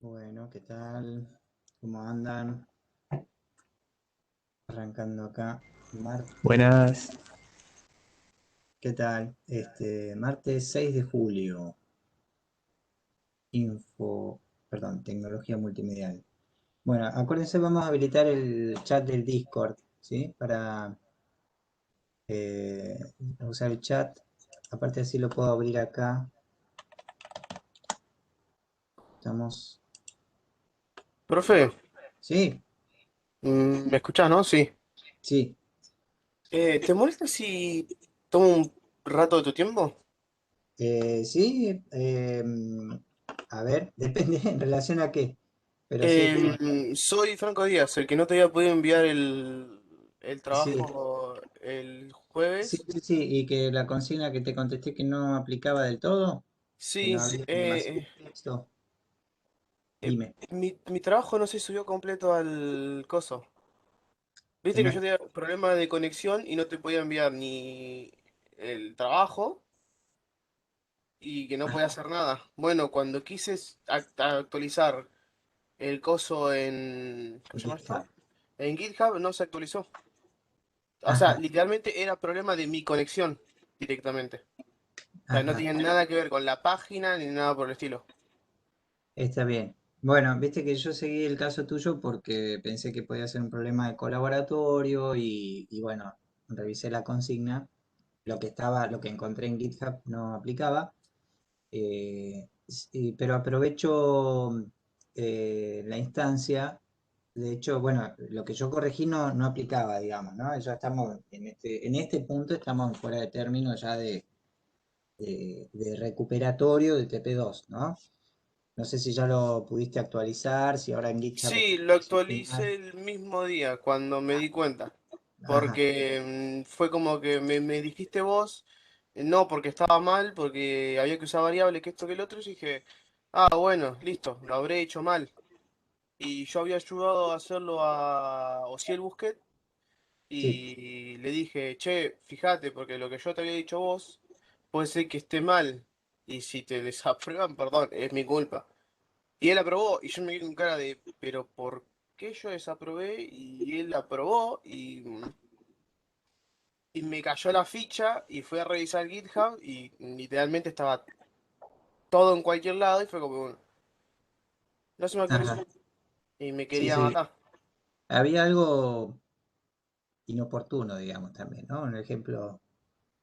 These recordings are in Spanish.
Bueno, ¿qué tal? ¿Cómo andan? Arrancando acá, martes. Buenas. ¿Qué tal? Martes 6 de julio. Info, perdón, tecnología multimedial. Bueno, acuérdense, vamos a habilitar el chat del Discord, ¿sí? Para usar el chat. Aparte así lo puedo abrir acá. Estamos. Profe, Sí, ¿me escuchás, no? Sí. sí. ¿Te molesta si tomo un rato de tu tiempo? Sí. A ver, depende en relación a qué. Pero sí, estoy. Soy Franco Díaz, el que no te había podido enviar el Sí, trabajo el sí, jueves. sí, sí, y que la consigna que te contesté que no aplicaba del todo, que no Sí, había demasiado texto, dime. mi trabajo no se subió completo al coso. Viste que No- yo tenía problema de conexión y no te podía enviar ni el trabajo y que no podía hacer nada. Bueno, cuando quise actualizar el coso en... ¿Cómo se llama GitHub. esto? En GitHub no se actualizó. O sea, Ajá, literalmente era problema de mi conexión directamente. O sea, no ajá, tiene nada que ver con la página ni nada por el estilo. está bien. Bueno, viste que yo seguí el caso tuyo porque pensé que podía ser un problema de colaboratorio y bueno, revisé la consigna, lo que encontré en GitHub no aplicaba. Sí, pero aprovecho la instancia. De hecho, bueno, lo que yo corregí no aplicaba, digamos, ¿no? Ya estamos en este punto estamos fuera de término ya de recuperatorio de TP2, ¿no? No sé si ya lo pudiste actualizar, si ahora en GitHub Sí, está lo funcional. actualicé el mismo día cuando me di cuenta. Ajá, Porque fue como que me dijiste vos, no, porque estaba mal, porque había que usar variables, que esto, que el otro, y dije, ah, bueno, listo, lo habré hecho mal. Y yo había ayudado a hacerlo a Osiel Busquet sí, y le dije, che, fíjate, porque lo que yo te había dicho vos puede ser que esté mal. Y si te desaprueban, perdón, es mi culpa. Y él aprobó, y yo me quedé con cara de, pero ¿por qué yo desaprobé? Y él aprobó, y me cayó la ficha, y fui a revisar GitHub, y literalmente estaba todo en cualquier lado, y fue como, bueno, no se me actualizó. ajá, Y me sí, quería sí. matar. Había algo inoportuno, digamos, también, ¿no? Un ejemplo,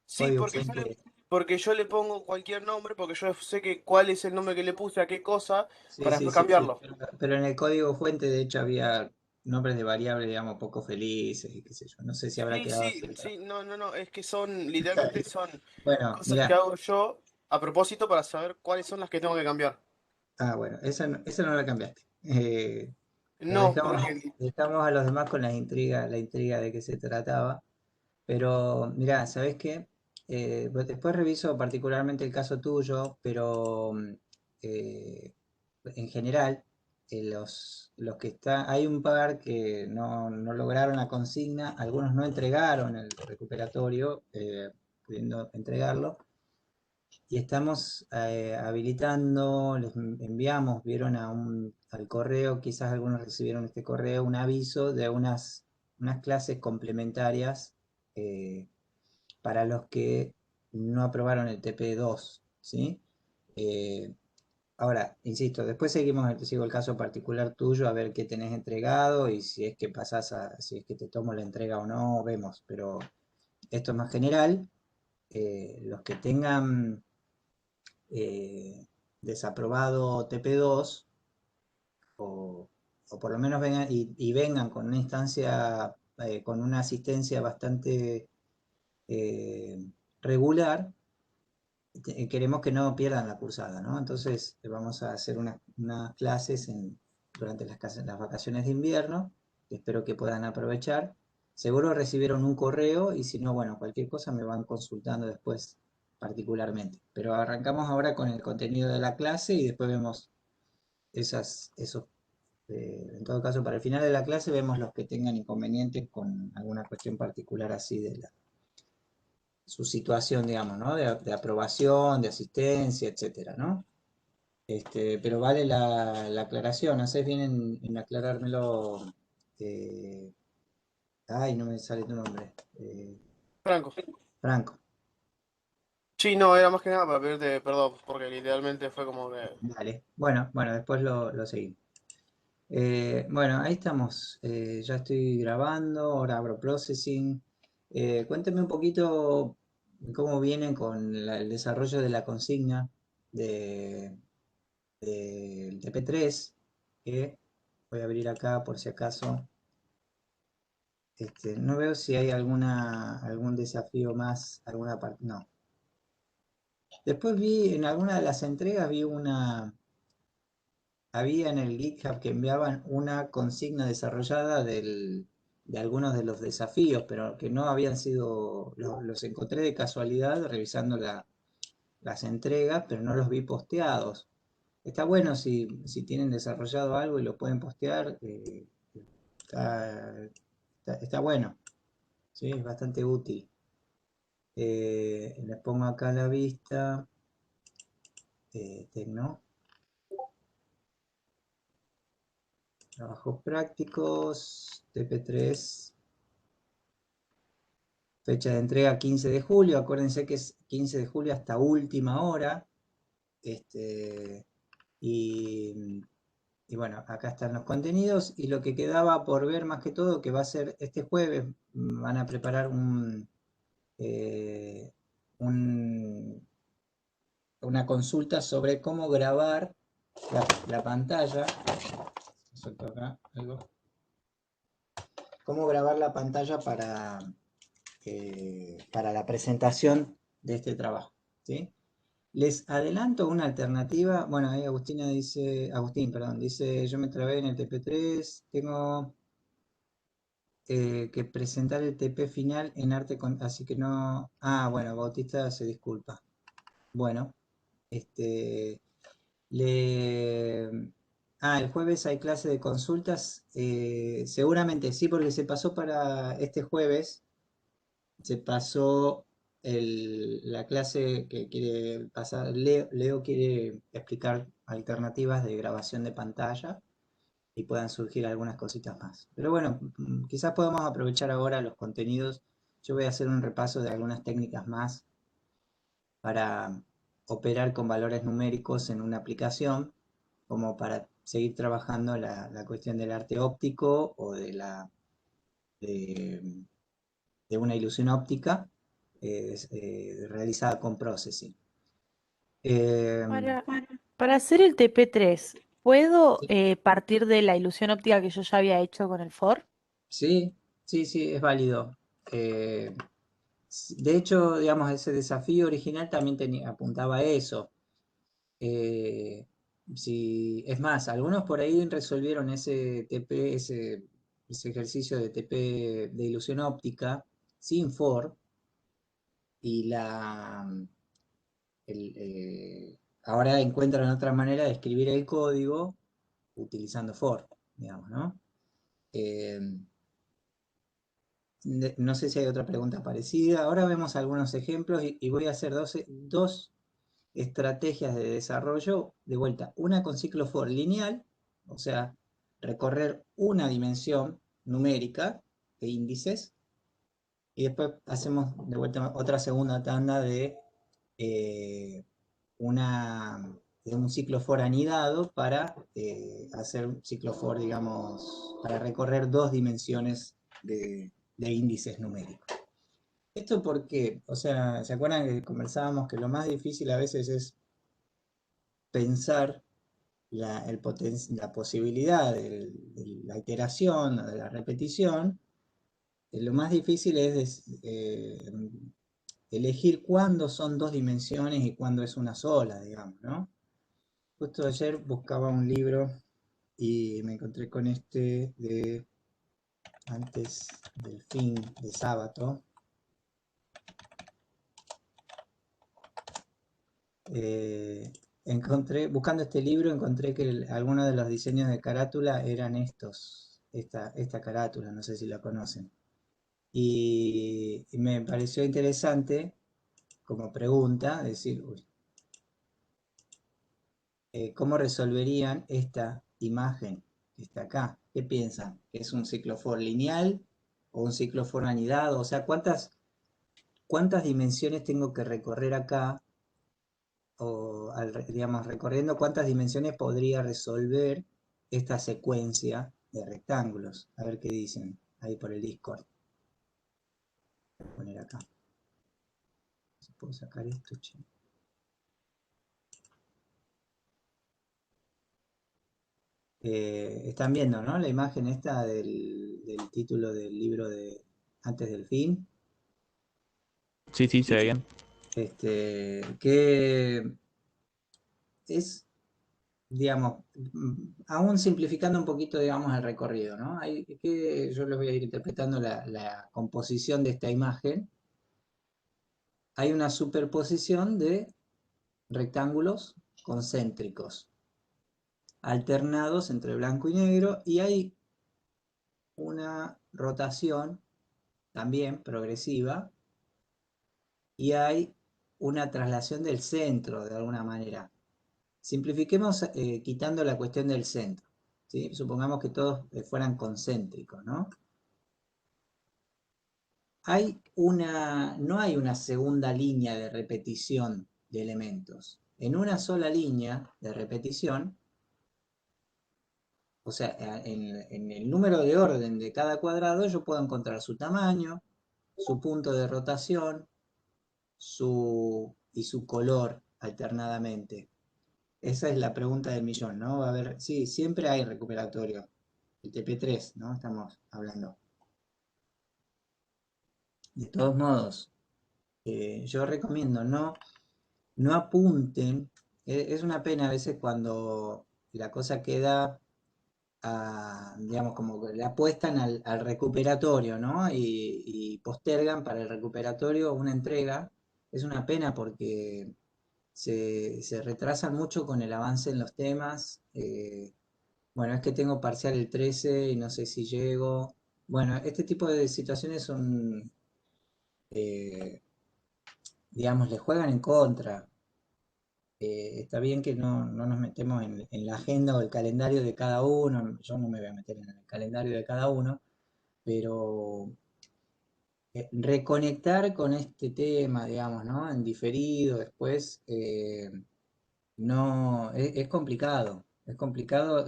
Sí, código fuente. porque yo le pongo cualquier nombre, porque yo sé que cuál es el nombre que le puse a qué cosa, Sí, para sí, después sí, sí. cambiarlo. Pero en el código fuente, de hecho, había nombres de variables, digamos, poco felices y qué sé yo. No sé si habrá Sí, quedado sí, así. sí, no, no, no, es que son, literalmente son Bueno, cosas que mira. hago yo a propósito para saber cuáles son las que tengo que cambiar. Ah, bueno, esa no la cambiaste. Nos No, porque dejamos a los demás con la intriga de qué se trataba. Pero mira, ¿sabes qué? Pues después reviso particularmente el caso tuyo, pero eh, en general, los que están, hay un par que no lograron la consigna, algunos no entregaron el recuperatorio, pudiendo entregarlo, y estamos habilitando, les enviamos, vieron al correo, quizás algunos recibieron este correo, un aviso de unas clases complementarias eh, para los que no aprobaron el TP2, ¿sí? Eh, Ahora, insisto, después sigo el caso particular tuyo, a ver qué tenés entregado y si es que si es que te tomo la entrega o no, vemos, pero esto es más general. Los que tengan desaprobado TP2 o, o por lo menos vengan y vengan con una instancia, con una asistencia bastante regular, queremos que no pierdan la cursada, ¿no? Entonces vamos a hacer unas clases durante las vacaciones de invierno, que espero que puedan aprovechar. Seguro recibieron un correo y si no, bueno, cualquier cosa me van consultando después particularmente. Pero arrancamos ahora con el contenido de la clase y después vemos esos, en todo caso, para el final de la clase vemos los que tengan inconvenientes con alguna cuestión particular así su situación, digamos, ¿no? De aprobación, de asistencia, etcétera, ¿no? Pero vale la aclaración, haces bien en aclarármelo. eh, Ay, no me sale tu nombre. Franco. Franco. Sí, no, era más que nada para pedirte perdón, porque literalmente fue como que... Dale. Bueno, después lo seguimos. Bueno, ahí estamos. Ya estoy grabando, ahora abro processing. Cuéntame un poquito cómo vienen con el desarrollo de la consigna de, del TP3, que voy a abrir acá por si acaso. No veo si hay algún desafío más, alguna parte. No. Después vi en alguna de las entregas, había en el GitHub que enviaban una consigna desarrollada de algunos de los desafíos, pero que no habían sido, los encontré de casualidad revisando las entregas, pero no los vi posteados. Está bueno si tienen desarrollado algo y lo pueden postear, está, está bueno, ¿sí? Es bastante útil. Les pongo acá a la vista, Tecno, trabajos prácticos, TP3. Fecha de entrega 15 de julio, acuérdense que es 15 de julio hasta última hora. Este, y, y bueno, acá están los contenidos y lo que quedaba por ver más que todo, que va a ser este jueves, van a preparar eh, un- una consulta sobre cómo grabar la pantalla. Suelto acá algo. Cómo grabar la pantalla para la presentación de este trabajo. ¿Sí? Les adelanto una alternativa. Bueno, ahí Agustín, perdón, dice, yo me trabé en el TP3, tengo que presentar el TP final en así que no. Ah, bueno, Bautista se disculpa. Bueno, este, le... el jueves hay clase de consultas. Seguramente sí, porque se pasó para este jueves, se pasó la clase que quiere pasar. Leo quiere explicar alternativas de grabación de pantalla y puedan surgir algunas cositas más. Pero bueno, quizás podamos aprovechar ahora los contenidos. Yo voy a hacer un repaso de algunas técnicas más para operar con valores numéricos en una aplicación, como para seguir trabajando la cuestión del arte óptico o de, de una ilusión óptica realizada con processing. Eh, Para, para hacer el TP3, ¿puedo sí, partir de la ilusión óptica que yo ya había hecho con el FOR? sí, sí, es válido. Eh, de hecho, digamos, ese desafío original también apuntaba a eso. Eh, es más, algunos por ahí resolvieron ese TP, ese ejercicio de TP de ilusión óptica sin for y ahora encuentran otra manera de escribir el código utilizando for, digamos, ¿no? Eh, no sé si hay otra pregunta parecida. Ahora vemos algunos ejemplos y voy a hacer dos estrategias de desarrollo de vuelta. Una con ciclo for lineal, o sea, recorrer una dimensión numérica de índices, y después hacemos de vuelta otra segunda tanda eh, una, de un ciclo for anidado para hacer un ciclo for, digamos, para recorrer dos dimensiones de índices numéricos. ¿Esto por qué? O sea, ¿se acuerdan que conversábamos que lo más difícil a veces es pensar la posibilidad de la iteración o de la repetición? Lo más difícil es elegir cuándo son dos dimensiones y cuándo es una sola, digamos, ¿no? Justo ayer buscaba un libro y me encontré con este de antes del fin de sábado. Eh, buscando este libro, encontré que algunos de los diseños de carátula eran esta carátula, no sé si la conocen. Y me pareció interesante como pregunta, decir, uy, ¿cómo resolverían esta imagen que está acá? ¿Qué piensan? ¿Que es un ciclo for lineal o un ciclo for anidado? O sea, ¿cuántas dimensiones tengo que recorrer acá? O, digamos, recorriendo cuántas dimensiones podría resolver esta secuencia de rectángulos. A ver qué dicen ahí por el Discord. Voy a poner acá. Si puedo sacar esto, che. Están viendo, ¿no? La imagen esta del título del libro de Antes del Fin. Sí, sí, se ve bien. Que es, digamos, aún simplificando un poquito, digamos, el recorrido, ¿no? Yo les voy a ir interpretando la composición de esta imagen. Hay una superposición de rectángulos concéntricos, alternados entre blanco y negro, y hay una rotación también progresiva, y hay una traslación del centro de alguna manera. Simplifiquemos quitando la cuestión del centro, ¿sí? Supongamos que todos fueran concéntricos, ¿no? No hay una segunda línea de repetición de elementos. En una sola línea de repetición, o sea, en el número de orden de cada cuadrado, yo puedo encontrar su tamaño, su punto de rotación, y su color alternadamente. Esa es la pregunta del millón, ¿no? Va a haber, sí, siempre hay recuperatorio. El TP3, ¿no? Estamos hablando. De todos modos, yo recomiendo no apunten. Es una pena a veces cuando la cosa queda, digamos, como que le apuestan al recuperatorio, ¿no? Y postergan para el recuperatorio una entrega. Es una pena porque se retrasan mucho con el avance en los temas. Bueno, es que tengo parcial el 13 y no sé si llego. Bueno, este tipo de situaciones son, eh, digamos, le juegan en contra. Está bien que no nos metemos en la agenda o el calendario de cada uno, yo no me voy a meter en el calendario de cada uno, pero reconectar con este tema, digamos, ¿no? En diferido después, no, es complicado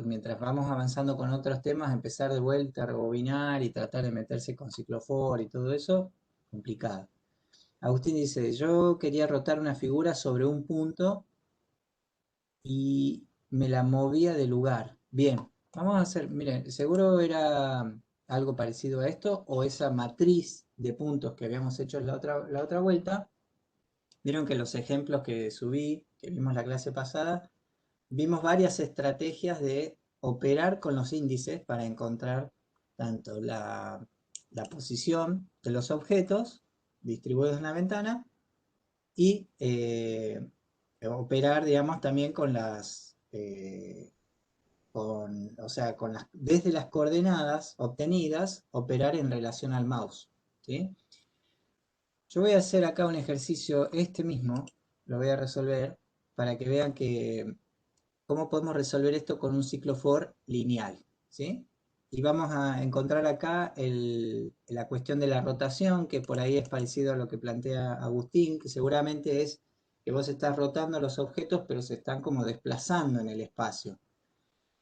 mientras vamos avanzando con otros temas, empezar de vuelta a rebobinar y tratar de meterse con ciclofor y todo eso, complicado. Agustín dice, yo quería rotar una figura sobre un punto y me la movía de lugar. Bien, vamos a hacer, miren, seguro era algo parecido a esto o esa matriz de puntos que habíamos hecho en la otra vuelta. Vieron que los ejemplos que subí, que vimos la clase pasada, vimos varias estrategias de operar con los índices para encontrar tanto la posición de los objetos distribuidos en la ventana y operar, digamos, también con o sea, desde las coordenadas obtenidas, operar en relación al mouse, ¿sí? Yo voy a hacer acá un ejercicio, este mismo, lo voy a resolver para que vean cómo podemos resolver esto con un ciclo for lineal, ¿sí? Y vamos a encontrar acá la cuestión de la rotación, que por ahí es parecido a lo que plantea Agustín, que seguramente es que vos estás rotando los objetos, pero se están como desplazando en el espacio.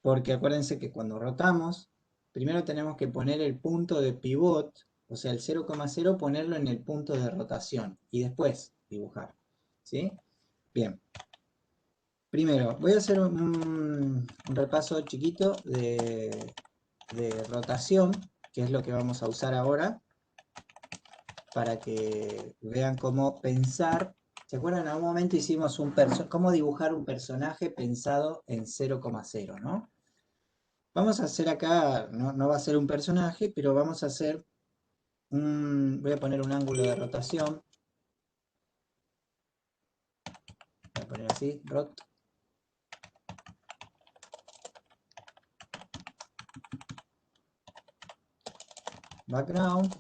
Porque acuérdense que cuando rotamos, primero tenemos que poner el punto de pivot, o sea, el 0,0 ponerlo en el punto de rotación y después dibujar, ¿sí? Bien. Primero, voy a hacer un repaso chiquito de rotación, que es lo que vamos a usar ahora, para que vean cómo pensar. ¿Se acuerdan? En algún momento hicimos cómo dibujar un personaje pensado en 0,0, ¿no? Vamos a hacer acá, no va a ser un personaje, pero vamos a hacer voy a poner un ángulo de rotación. Voy a poner así, rot. Background.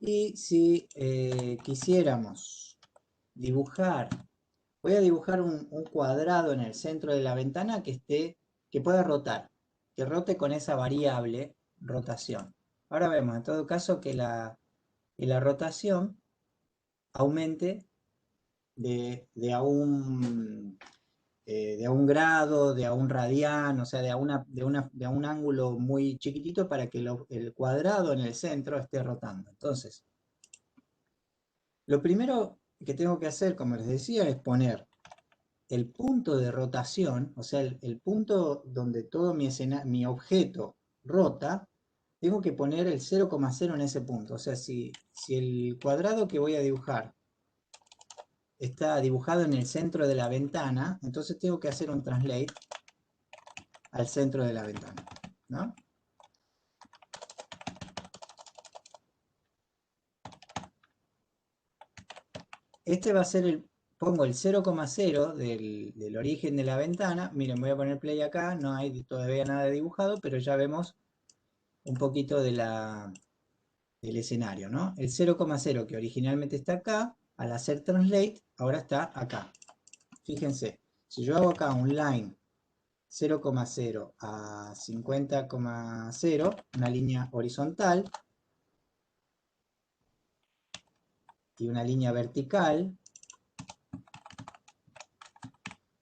Y si quisiéramos dibujar voy a dibujar un cuadrado en el centro de la ventana que pueda rotar, que rote con esa variable rotación. Ahora vemos, en todo caso, que la rotación aumente de a un grado, de a un radián, o sea, de a un ángulo muy chiquitito para que el cuadrado en el centro esté rotando. Entonces, lo primero que tengo que hacer, como les decía, es poner el punto de rotación, o sea, el punto donde todo mi objeto rota, tengo que poner el 0,0 en ese punto. O sea, si el cuadrado que voy a dibujar está dibujado en el centro de la ventana, entonces tengo que hacer un translate al centro de la ventana, ¿no? Este va a ser pongo el 0,0 del origen de la ventana. Miren, voy a poner play acá, no hay todavía nada dibujado, pero ya vemos un poquito del escenario, ¿no? El 0,0 que originalmente está acá, al hacer translate, ahora está acá. Fíjense, si yo hago acá un line 0,0 a 50,0, una línea horizontal y una línea vertical,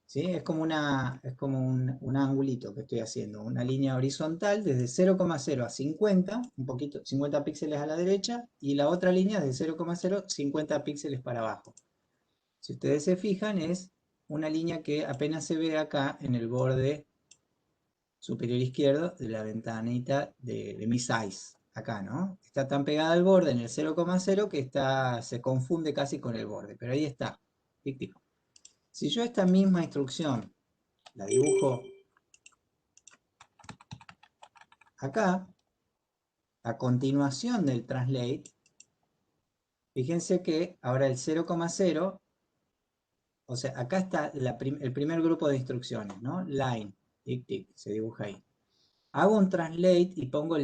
¿sí? Es como un angulito que estoy haciendo, una línea horizontal desde 0,0 a 50, un poquito, 50 píxeles a la derecha, y la otra línea de 0,0, 50 píxeles para abajo. Si ustedes se fijan, es una línea que apenas se ve acá en el borde superior izquierdo de la ventanita de mi size, acá, ¿no? Está tan pegada al borde en el 0,0 que se confunde casi con el borde, pero ahí está. Tic, tic. Si yo esta misma instrucción la dibujo acá, a continuación del translate, fíjense que ahora el 0,0, o sea, acá está el primer grupo de instrucciones, ¿no? Line, tic, tic, se dibuja ahí. Hago un translate y pongo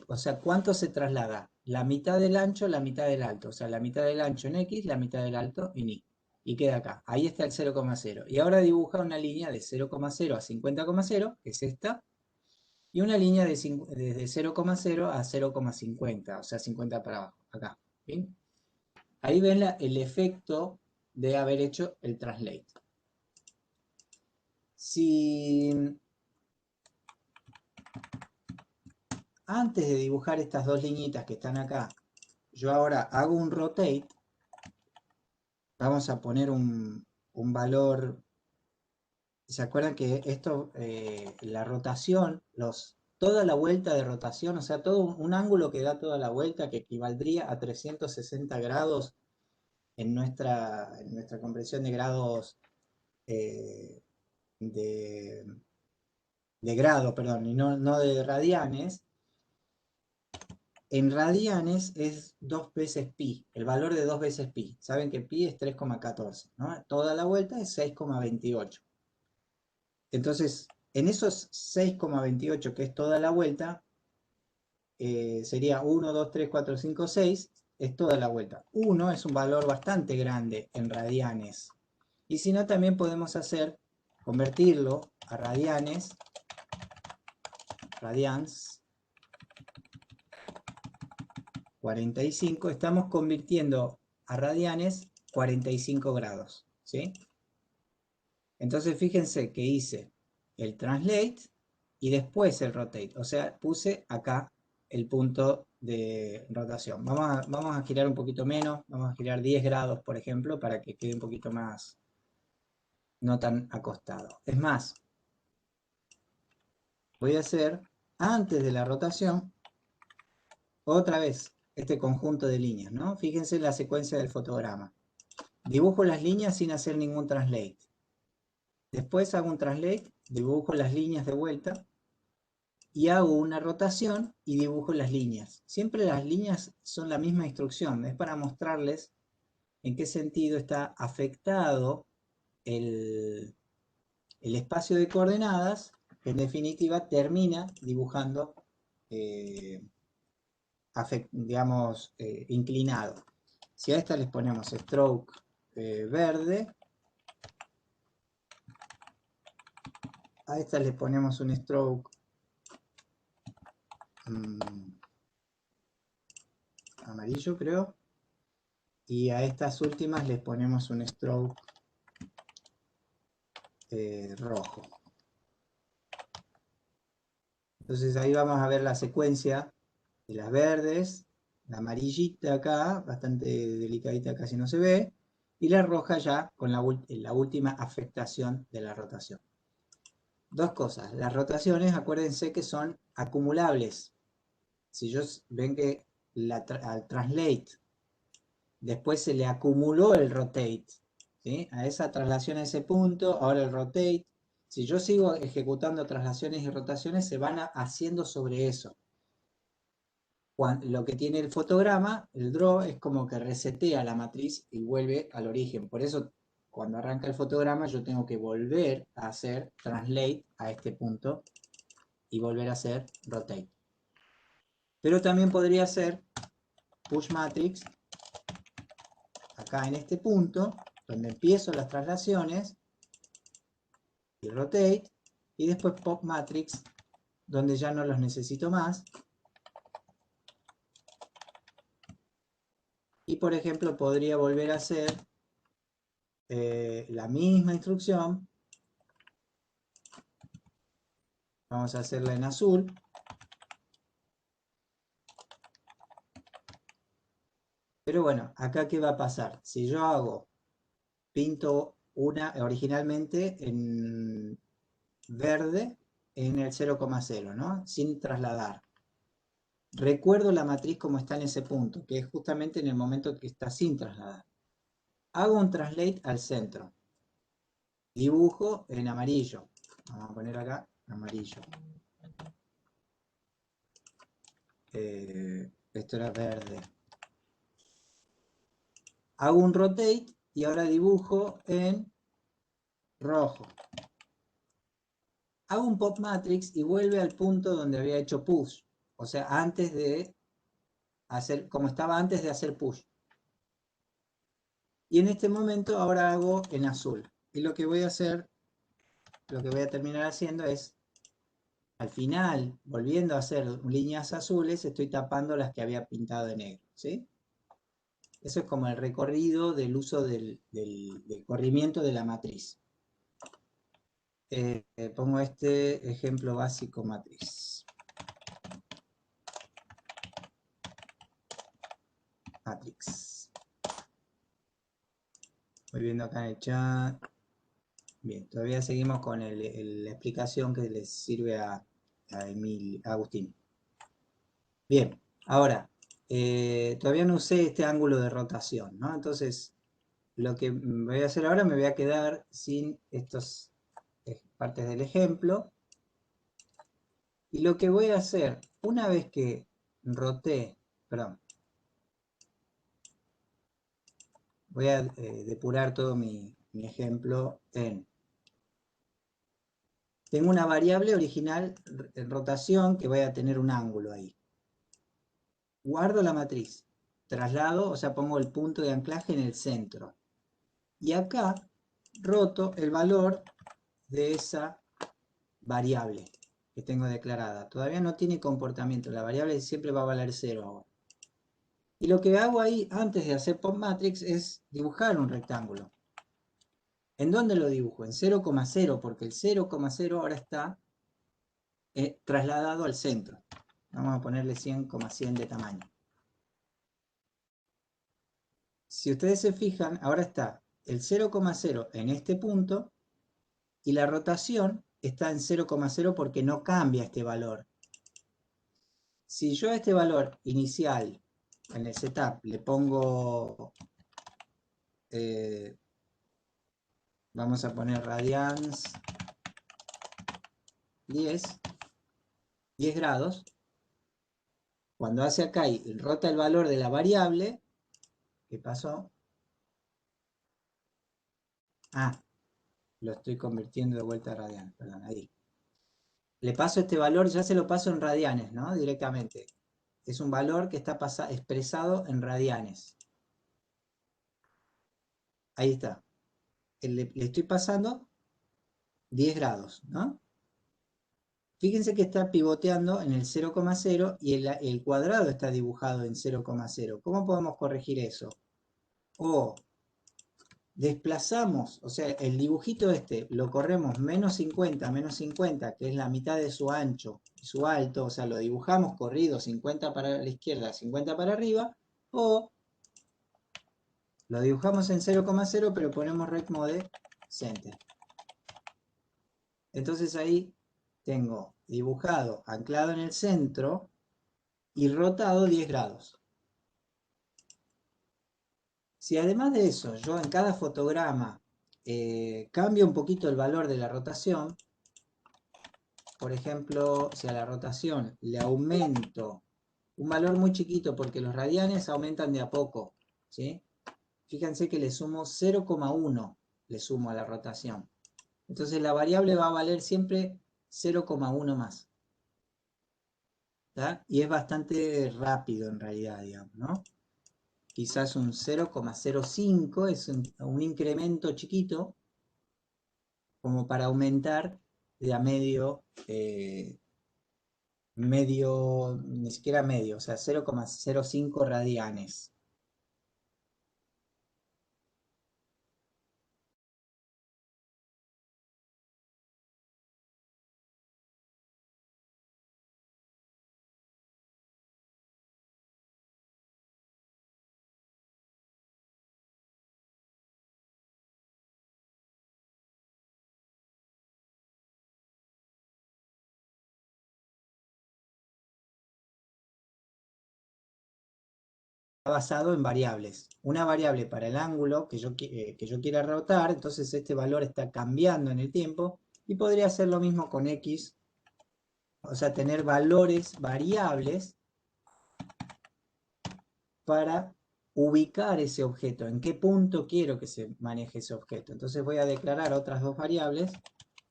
o sea, ¿cuánto se traslada? La mitad del ancho, la mitad del alto. O sea, la mitad del ancho en X, la mitad del alto en Y. Y queda acá. Ahí está el 0,0. Y ahora dibuja una línea de 0,0 a 50,0, que es esta, y una línea desde 0,0 a 0,50, o sea, 50 para abajo, acá. ¿Bien? Ahí ven el efecto de haber hecho el translate. Si antes de dibujar estas dos liñitas que están acá, yo ahora hago un rotate, vamos a poner un valor. ¿Se acuerdan que esto, la rotación, toda la vuelta de rotación, o sea, todo un ángulo que da toda la vuelta, que equivaldría a 360 grados en nuestra comprensión de grados, eh, de, de grado, perdón, y no de radianes? En radianes es 2 veces pi, el valor de 2 veces pi. Saben que pi es 3,14, ¿no? Toda la vuelta es 6,28. Entonces, en esos 6,28 que es toda la vuelta, sería 1, 2, 3, 4, 5, 6, es toda la vuelta. 1 es un valor bastante grande en radianes. Y si no, también podemos convertirlo a radians, radians, 45, estamos convirtiendo a radianes 45 grados, ¿sí? Entonces fíjense que hice el translate y después el rotate, o sea, puse acá el punto de rotación. Vamos a girar un poquito menos, vamos a girar 10 grados, por ejemplo, para que quede un poquito más, no tan acostado. Es más, voy a hacer, antes de la rotación, otra vez este conjunto de líneas, ¿no? Fíjense en la secuencia del fotograma. Dibujo las líneas sin hacer ningún translate. Después hago un translate, dibujo las líneas de vuelta y hago una rotación y dibujo las líneas. Siempre las líneas son la misma instrucción, es para mostrarles en qué sentido está afectado el espacio de coordenadas, que en definitiva termina dibujando, digamos, inclinado. Si a esta les ponemos stroke verde, A esta le ponemos un stroke amarillo, creo. Y a estas últimas les ponemos un stroke rojo. Entonces ahí vamos a ver la secuencia de las verdes, la amarillita acá, bastante delicadita, casi no se ve, y la roja ya con la última afectación de la rotación. Dos cosas, las rotaciones, acuérdense que son acumulables. Si ven que al translate después se le acumuló el rotate, ¿sí? A esa traslación a ese punto, ahora el rotate. Si yo sigo ejecutando traslaciones y rotaciones, se van haciendo sobre eso. Lo que tiene el fotograma, el draw, es como que resetea la matriz y vuelve al origen. Por eso, cuando arranca el fotograma, yo tengo que volver a hacer translate a este punto y volver a hacer rotate. Pero también podría hacer push matrix acá en este punto, donde empiezo las traslaciones, y rotate, y después pop matrix, donde ya no los necesito más. Y por ejemplo, podría volver a hacer la misma instrucción. Vamos a hacerla en azul. Pero bueno, acá ¿qué va a pasar? Si yo pinto una originalmente en verde en el 0,0, ¿no? Sin trasladar. Recuerdo la matriz como está en ese punto, que es justamente en el momento que está sin trasladar. Hago un translate al centro. Dibujo en amarillo. Vamos a poner acá amarillo. Esto era verde. Hago un rotate y ahora dibujo en rojo. Hago un pop matrix y vuelve al punto donde había hecho push. O sea, antes de hacer, como estaba antes de hacer push. Y en este momento ahora hago en azul. Y lo que voy a hacer, lo que voy a terminar haciendo es, al final, volviendo a hacer líneas azules, estoy tapando las que había pintado de negro, ¿sí? Eso es como el recorrido del uso del corrimiento de la matriz. Pongo este ejemplo básico matriz. Matrix. Voy viendo acá en el chat. Bien, todavía seguimos con la explicación que les sirve a Agustín. Bien, ahora, todavía no usé este ángulo de rotación, ¿no? Entonces, lo que voy a hacer ahora, me voy a quedar sin estas partes del ejemplo. Y lo que voy a hacer, una vez que voy a depurar todo mi ejemplo en... Tengo una variable original en rotación que voy a tener un ángulo ahí. Guardo la matriz, traslado, o sea, pongo el punto de anclaje en el centro. Y acá roto el valor de esa variable que tengo declarada. Todavía no tiene comportamiento, la variable siempre va a valer 0 ahora. Y lo que hago ahí, antes de hacer pop matrix, es dibujar un rectángulo. ¿En dónde lo dibujo? En 0,0, porque el 0,0 ahora está trasladado al centro. Vamos a ponerle 100,100 de tamaño. Si ustedes se fijan, ahora está el 0,0 en este punto y la rotación está en 0,0 porque no cambia este valor. Si yo a este valor inicial en el setup le pongo, vamos a poner radians 10 grados, cuando hace acá y rota el valor de la variable, ¿qué pasó? Ah, lo estoy convirtiendo de vuelta a radianes, perdón, ahí. Le paso este valor, ya se lo paso en radianes, ¿no? Directamente. Es un valor que está expresado en radianes. Ahí está. Le estoy pasando 10 grados, ¿no? Fíjense que está pivoteando en el 0,0 y el cuadrado está dibujado en 0,0. ¿Cómo podemos corregir eso? O desplazamos, o sea, el dibujito este lo corremos menos 50, que es la mitad de su ancho y su alto, o sea, lo dibujamos corrido 50 para la izquierda, 50 para arriba, o lo dibujamos en 0,0 pero ponemos rect mode center. Entonces ahí tengo dibujado, anclado en el centro y rotado 10 grados. Si además de eso yo en cada fotograma cambio un poquito el valor de la rotación, por ejemplo, si a la rotación le aumento un valor muy chiquito porque los radianes aumentan de a poco, ¿sí? Fíjense que le sumo 0,1, le sumo a la rotación. Entonces la variable va a valer siempre 0,1 más. ¿tá? Y es bastante rápido en realidad, digamos, ¿no? Quizás un 0,05 es un incremento chiquito como para aumentar de a medio, ni siquiera medio, o sea, 0,05 radianes. Basado en variables. Una variable para el ángulo que yo quiera rotar, entonces este valor está cambiando en el tiempo y podría hacer lo mismo con X, o sea, tener valores variables para ubicar ese objeto, en qué punto quiero que se maneje ese objeto. Entonces voy a declarar otras dos variables,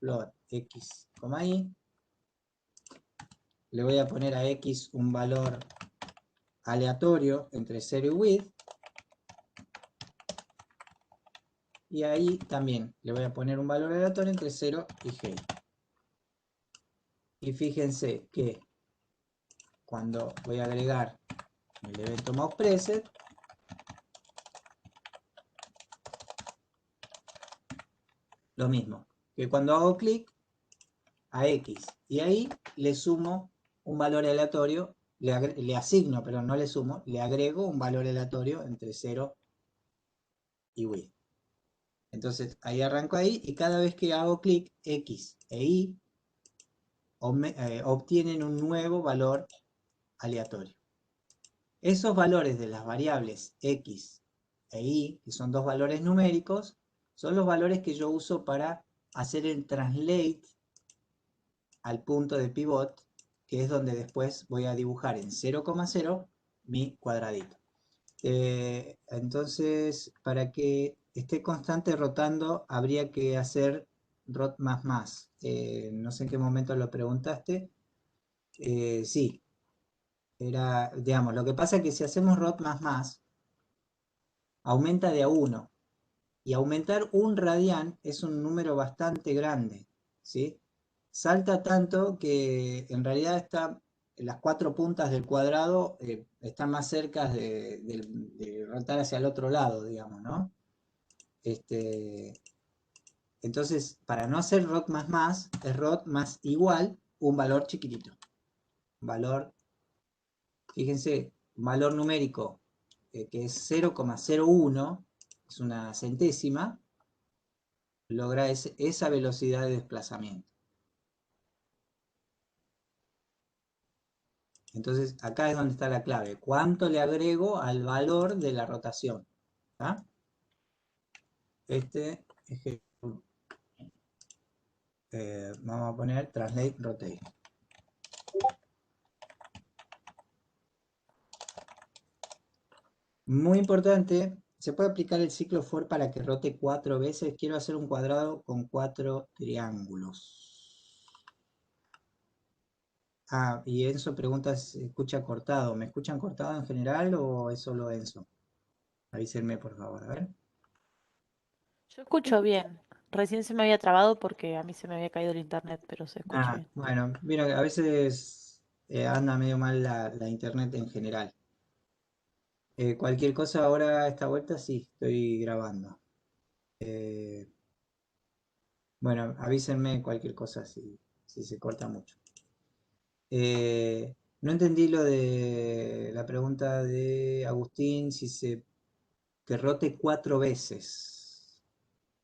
float x, y, le voy a poner a x un valor aleatorio entre 0 y width, y ahí también le voy a poner un valor aleatorio entre 0 y height. Y fíjense que cuando voy a agregar el evento mouse preset, lo mismo, que cuando hago clic a X y ahí le sumo un valor aleatorio, le asigno, pero no le sumo, le agrego un valor aleatorio entre 0 y width. Entonces ahí arranco ahí y cada vez que hago clic X e Y obtienen un nuevo valor aleatorio. Esos valores de las variables X e Y, que son dos valores numéricos, son los valores que yo uso para hacer el translate al punto de pivot, que es donde después voy a dibujar en 0,0 mi cuadradito. Entonces, para que esté constante rotando, habría que hacer rot más. No sé en qué momento lo preguntaste. Sí, era, digamos, lo que pasa es que si hacemos rot más, aumenta de a 1. Y aumentar un radian es un número bastante grande, ¿sí? Salta tanto que en realidad las cuatro puntas del cuadrado están más cerca de rotar hacia el otro lado, digamos, ¿no? Entonces, para no hacer rot más, es rot más igual un valor chiquitito. Valor, fíjense, un valor numérico que es 0,01, es una centésima, logra esa velocidad de desplazamiento. Entonces, acá es donde está la clave. ¿Cuánto le agrego al valor de la rotación? ¿Ah? Ejemplo, vamos a poner translate rotate. Muy importante, se puede aplicar el ciclo for para que rote 4 veces. Quiero hacer un cuadrado con 4 triángulos. Ah, y Enzo pregunta si se escucha cortado. ¿Me escuchan cortado en general o es solo Enzo? Avísenme, por favor, a ver. Yo escucho bien. Recién se me había trabado porque a mí se me había caído el internet, pero se escucha Ah, bien. bueno, vieron que a veces anda medio mal la internet en general. Cualquier cosa ahora a esta vuelta sí, estoy grabando. Eh, bueno, avísenme cualquier cosa si se corta mucho. No entendí lo de la pregunta de Agustín, que rote 4 veces.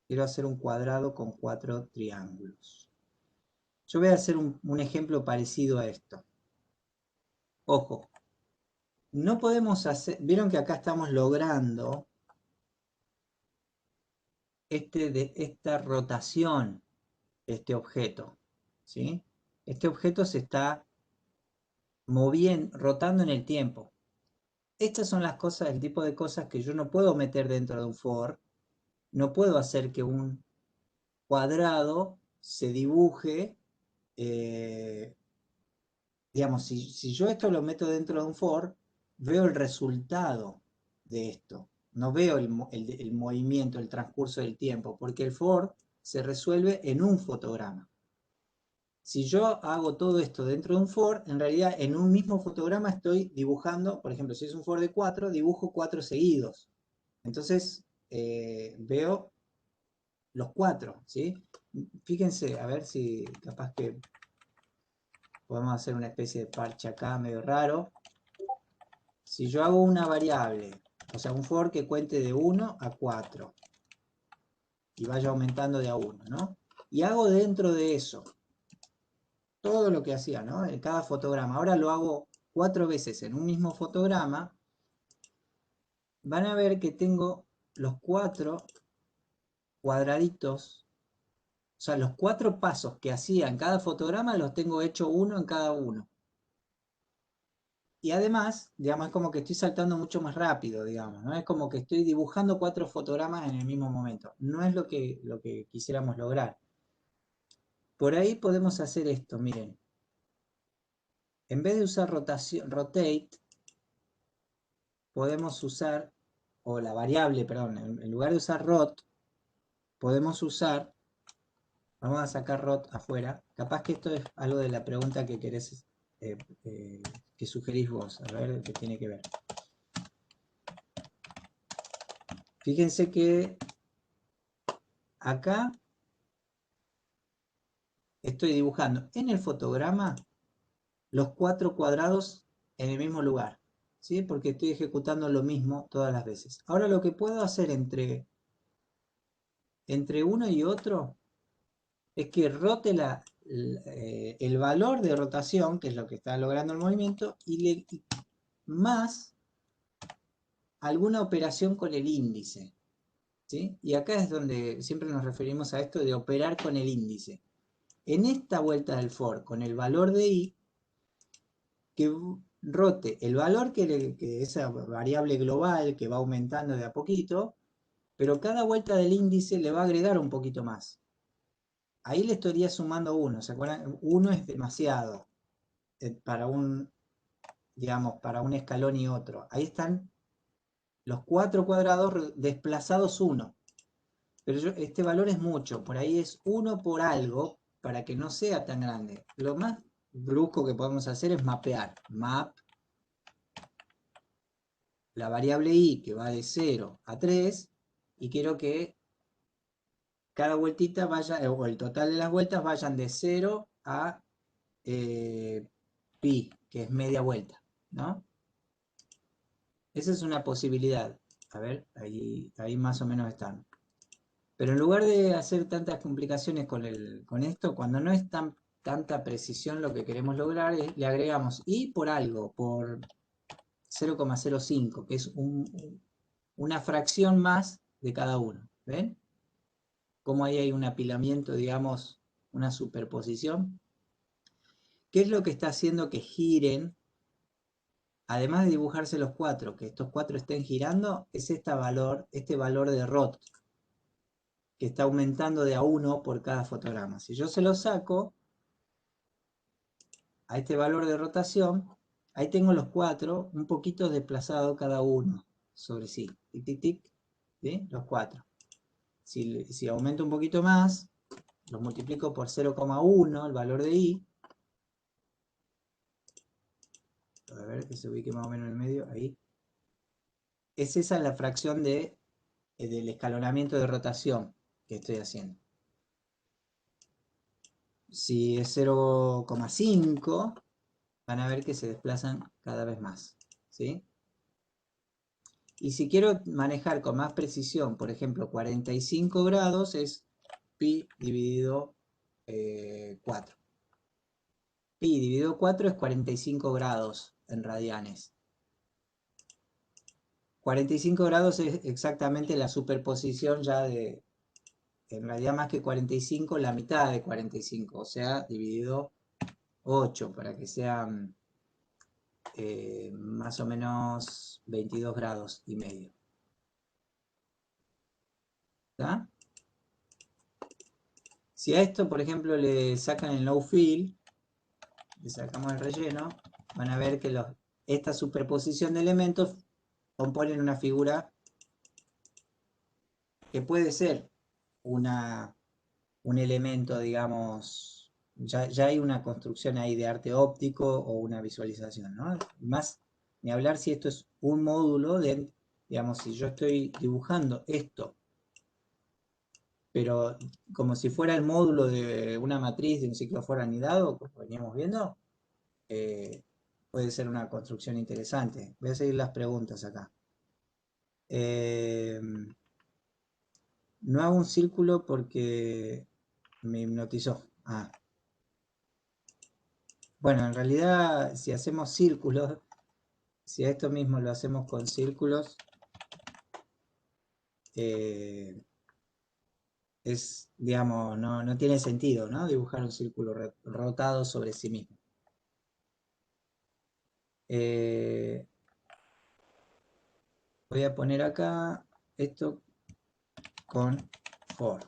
Quiero hacer un cuadrado con 4 triángulos. Yo voy a hacer un ejemplo parecido a esto. Ojo, no podemos hacer, vieron que acá estamos logrando esta rotación de este objeto, ¿sí? Este objeto se está moviendo, rotando en el tiempo. Estas son las cosas, el tipo de cosas que yo no puedo meter dentro de un for. No puedo hacer que un cuadrado se dibuje, digamos, si yo esto lo meto dentro de un for, veo el resultado de esto. No veo el movimiento, el transcurso del tiempo, porque el for se resuelve en un fotograma. Si yo hago todo esto dentro de un for, en realidad en un mismo fotograma estoy dibujando, por ejemplo, si es un for de 4, dibujo 4 seguidos. Entonces veo los 4, ¿sí? Fíjense, a ver si capaz que podemos hacer una especie de parche acá medio raro. Si yo hago una variable, o sea, un for que cuente de 1 a 4 y vaya aumentando de a 1, ¿no? Y hago dentro de eso todo lo que hacía, ¿no? En cada fotograma. Ahora lo hago 4 veces en un mismo fotograma. Van a ver que tengo los 4 cuadraditos, o sea, los 4 pasos que hacía en cada fotograma los tengo hecho uno en cada uno. Y además, digamos, es como que estoy saltando mucho más rápido, digamos, ¿no? Es como que estoy dibujando 4 fotogramas en el mismo momento. No es lo que quisiéramos lograr. Por ahí podemos hacer esto, miren. En vez de usar rotate, podemos usar, o la variable, perdón, en lugar de usar rot, podemos usar, vamos a sacar rot afuera. Capaz que esto es algo de la pregunta que querés, que sugerís vos, a ver qué tiene que ver. Fíjense que acá estoy dibujando en el fotograma los 4 cuadrados en el mismo lugar, ¿sí? Porque estoy ejecutando lo mismo todas las veces. Ahora lo que puedo hacer entre uno y otro es que rote el valor de rotación, que es lo que está logrando el movimiento, y más alguna operación con el índice, ¿sí? Y acá es donde siempre nos referimos a esto de operar con el índice. En esta vuelta del for, con el valor de i, que rote el valor que esa variable global que va aumentando de a poquito, pero cada vuelta del índice le va a agregar un poquito más. Ahí le estaría sumando 1, ¿se acuerdan? 1 es demasiado para digamos, para un escalón y otro. Ahí están los 4 cuadrados desplazados 1. Pero este valor es mucho, por ahí es 1 por algo, para que no sea tan grande. Lo más brusco que podemos hacer es mapear. Map la variable i que va de 0 a 3 y quiero que cada vueltita vaya, o el total de las vueltas vayan de 0 a pi, que es media vuelta, ¿no? Esa es una posibilidad. A ver, ahí más o menos están. Pero en lugar de hacer tantas complicaciones con esto, cuando no es tanta precisión lo que queremos lograr, le agregamos i por algo, por 0,05, que es una fracción más de cada uno. ¿Ven? Cómo ahí hay un apilamiento, digamos, una superposición. ¿Qué es lo que está haciendo que giren? Además de dibujarse los 4, que estos 4 estén girando, es este valor de ROT, que está aumentando de a 1 por cada fotograma. Si yo se lo saco a este valor de rotación, ahí tengo los 4 un poquito desplazados cada uno sobre sí. Tic, tic, tic, ¿sí? Los 4. Si aumento un poquito más, lo multiplico por 0,1, el valor de i. A ver que se ubique más o menos en el medio, ahí. Es esa la fracción del escalonamiento de rotación que estoy haciendo. Si es 0,5, van a ver que se desplazan cada vez más, ¿sí? Y si quiero manejar con más precisión, por ejemplo, 45 grados es pi dividido 4. Pi dividido 4 es 45 grados en radianes. 45 grados es exactamente la superposición ya de, en realidad más que 45, la mitad de 45, o sea, dividido 8, para que sean más o menos 22 grados y medio. ¿Está? Si a esto, por ejemplo, le sacan el no fill, le sacamos el relleno, van a ver que esta superposición de elementos componen una figura que puede ser un elemento, digamos, ya hay una construcción ahí de arte óptico o una visualización, ¿no? Más, ni hablar si esto es un módulo de, digamos, si yo estoy dibujando esto, pero como si fuera el módulo de una matriz de un ciclofor anidado, como veníamos viendo, puede ser una construcción interesante. Voy a seguir las preguntas acá. No hago un círculo porque me hipnotizó. Bueno, en realidad, si hacemos círculos, si a esto mismo lo hacemos con círculos, digamos, no tiene sentido, ¿no? Dibujar un círculo rotado sobre sí mismo. Voy a poner acá esto con for.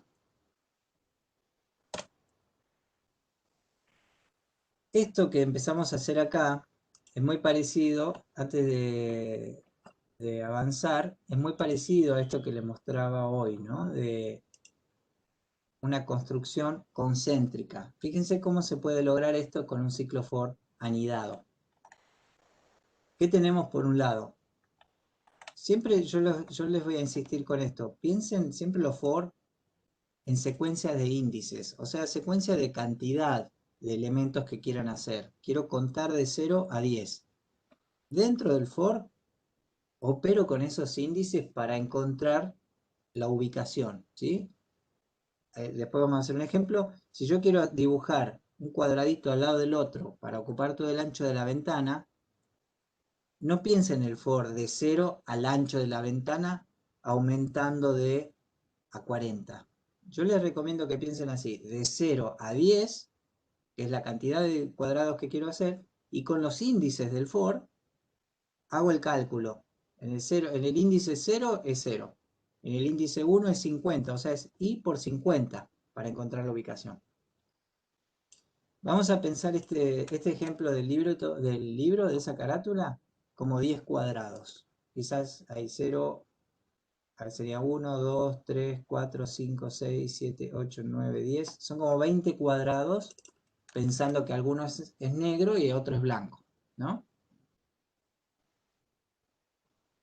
Esto que empezamos a hacer acá es muy parecido, antes de avanzar, es muy parecido a esto que le mostraba hoy, ¿no? De una construcción concéntrica. Fíjense cómo se puede lograr esto con un ciclo for anidado. ¿Qué tenemos por un lado? Siempre yo les voy a insistir con esto. Piensen siempre los for en secuencias de índices, o sea, secuencia de cantidad de elementos que quieran hacer. Quiero contar de 0 a 10. Dentro del for, opero con esos índices para encontrar la ubicación, ¿sí? Después vamos a hacer un ejemplo. Si yo quiero dibujar un cuadradito al lado del otro para ocupar todo el ancho de la ventana, no piensen en el for de 0 al ancho de la ventana aumentando de a 40. Yo les recomiendo que piensen así, de 0 a 10, que es la cantidad de cuadrados que quiero hacer, y con los índices del for hago el cálculo. En el índice 0 es 0, en el índice 1 es 50, o sea, es i por 50 para encontrar la ubicación. Vamos a pensar este ejemplo del libro, de esa carátula, como 10 cuadrados. Quizás hay 0, sería 1, 2, 3, 4, 5, 6, 7, 8, 9, 10. Son como 20 cuadrados, pensando que alguno es negro y otro es blanco, ¿no?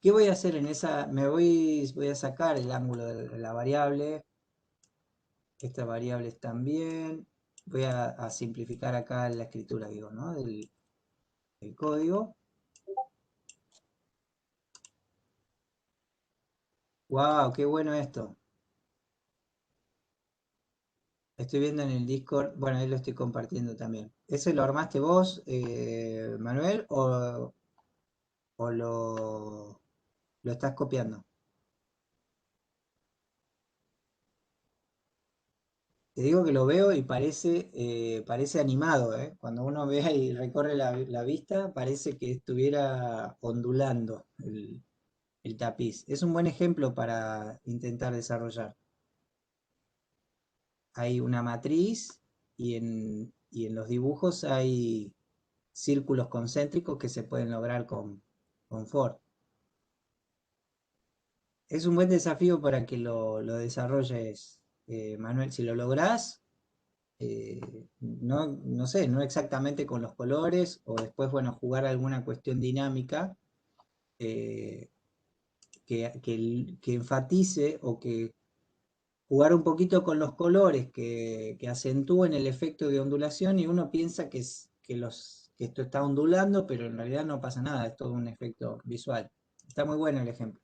¿Qué voy a hacer en esa? Voy a sacar el ángulo de la variable. Estas variables también. Voy a simplificar acá la escritura, digo, ¿no? Del código. ¡Wow! ¡Qué bueno esto! Estoy viendo en el Discord, bueno, ahí lo estoy compartiendo también. ¿Ese lo armaste vos, Manuel, o lo estás copiando? Te digo que lo veo y parece animado, ¿eh? Cuando uno ve y recorre la vista, parece que estuviera ondulando el tapiz. Es un buen ejemplo para intentar desarrollar. Hay una matriz y en los dibujos hay círculos concéntricos que se pueden lograr con for. es un buen desafío para que lo desarrolles, Manuel. Si lo lográs, no sé, no exactamente con los colores, o después, bueno, jugar alguna cuestión dinámica eh, que enfatice o que jugar un poquito con los colores que acentúen el efecto de ondulación y uno piensa que esto está ondulando, pero en realidad no pasa nada, es todo un efecto visual. Está muy bueno el ejemplo.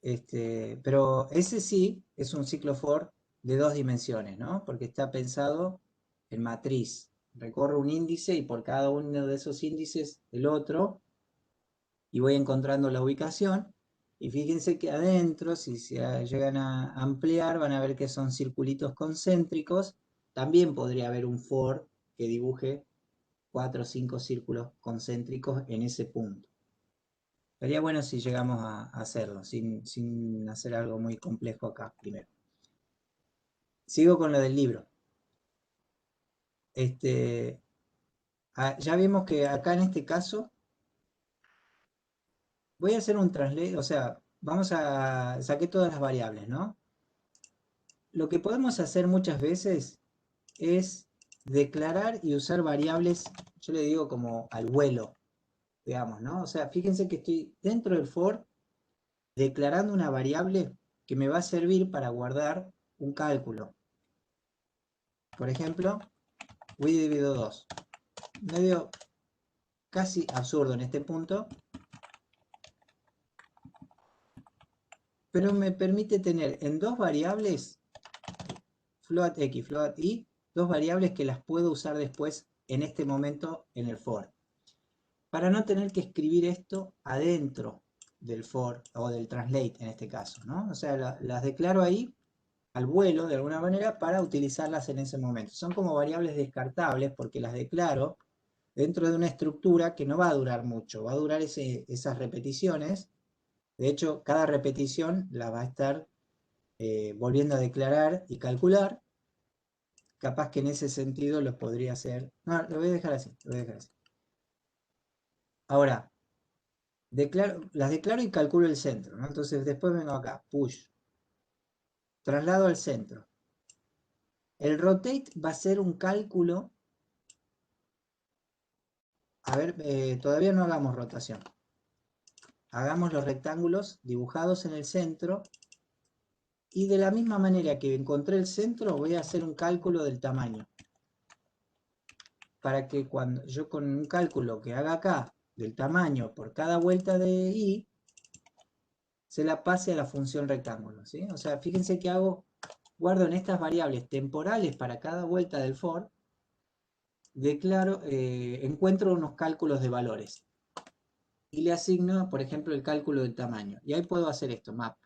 Pero ese sí es un ciclo for de 2 dimensiones, ¿no? Porque está pensado en matriz. Recorre un índice y por cada uno de esos índices el otro, y voy encontrando la ubicación. Y fíjense que adentro, si se llegan a ampliar, van a ver que son circulitos concéntricos. También podría haber un for que dibuje 4 o 5 círculos concéntricos en ese punto. Sería bueno si llegamos a hacerlo, sin hacer algo muy complejo acá primero. Sigo con lo del libro. Ya vimos que acá en este caso voy a hacer un translate, o sea, saqué todas las variables, ¿no? Lo que podemos hacer muchas veces es declarar y usar variables, yo le digo como al vuelo, digamos, ¿no? O sea, fíjense que estoy dentro del for declarando una variable que me va a servir para guardar un cálculo. Por ejemplo, width dividido 2. Medio casi absurdo en este punto, pero me permite tener en dos variables, float x, float y, dos variables que las puedo usar después en este momento en el for. Para no tener que escribir esto adentro del for o del translate en este caso, ¿no? O sea, las declaro ahí al vuelo de alguna manera para utilizarlas en ese momento. Son como variables descartables porque las declaro dentro de una estructura que no va a durar mucho, va a durar esas repeticiones. De hecho, cada repetición la va a estar volviendo a declarar y calcular. Capaz que en ese sentido lo podría hacer. No, lo voy a dejar así, lo voy a dejar así. Ahora, las declaro y calculo el centro, ¿no? Entonces después vengo acá, push, traslado al centro. El rotate va a ser un cálculo. A ver, todavía no hagamos rotación. Hagamos los rectángulos dibujados en el centro. Y de la misma manera que encontré el centro, voy a hacer un cálculo del tamaño. Para que cuando yo con un cálculo que haga acá del tamaño por cada vuelta de i, se la pase a la función rectángulo, ¿sí? O sea, fíjense que guardo en estas variables temporales para cada vuelta del for, encuentro unos cálculos de valores. Y le asigno, por ejemplo, el cálculo del tamaño. Y ahí puedo hacer esto, map.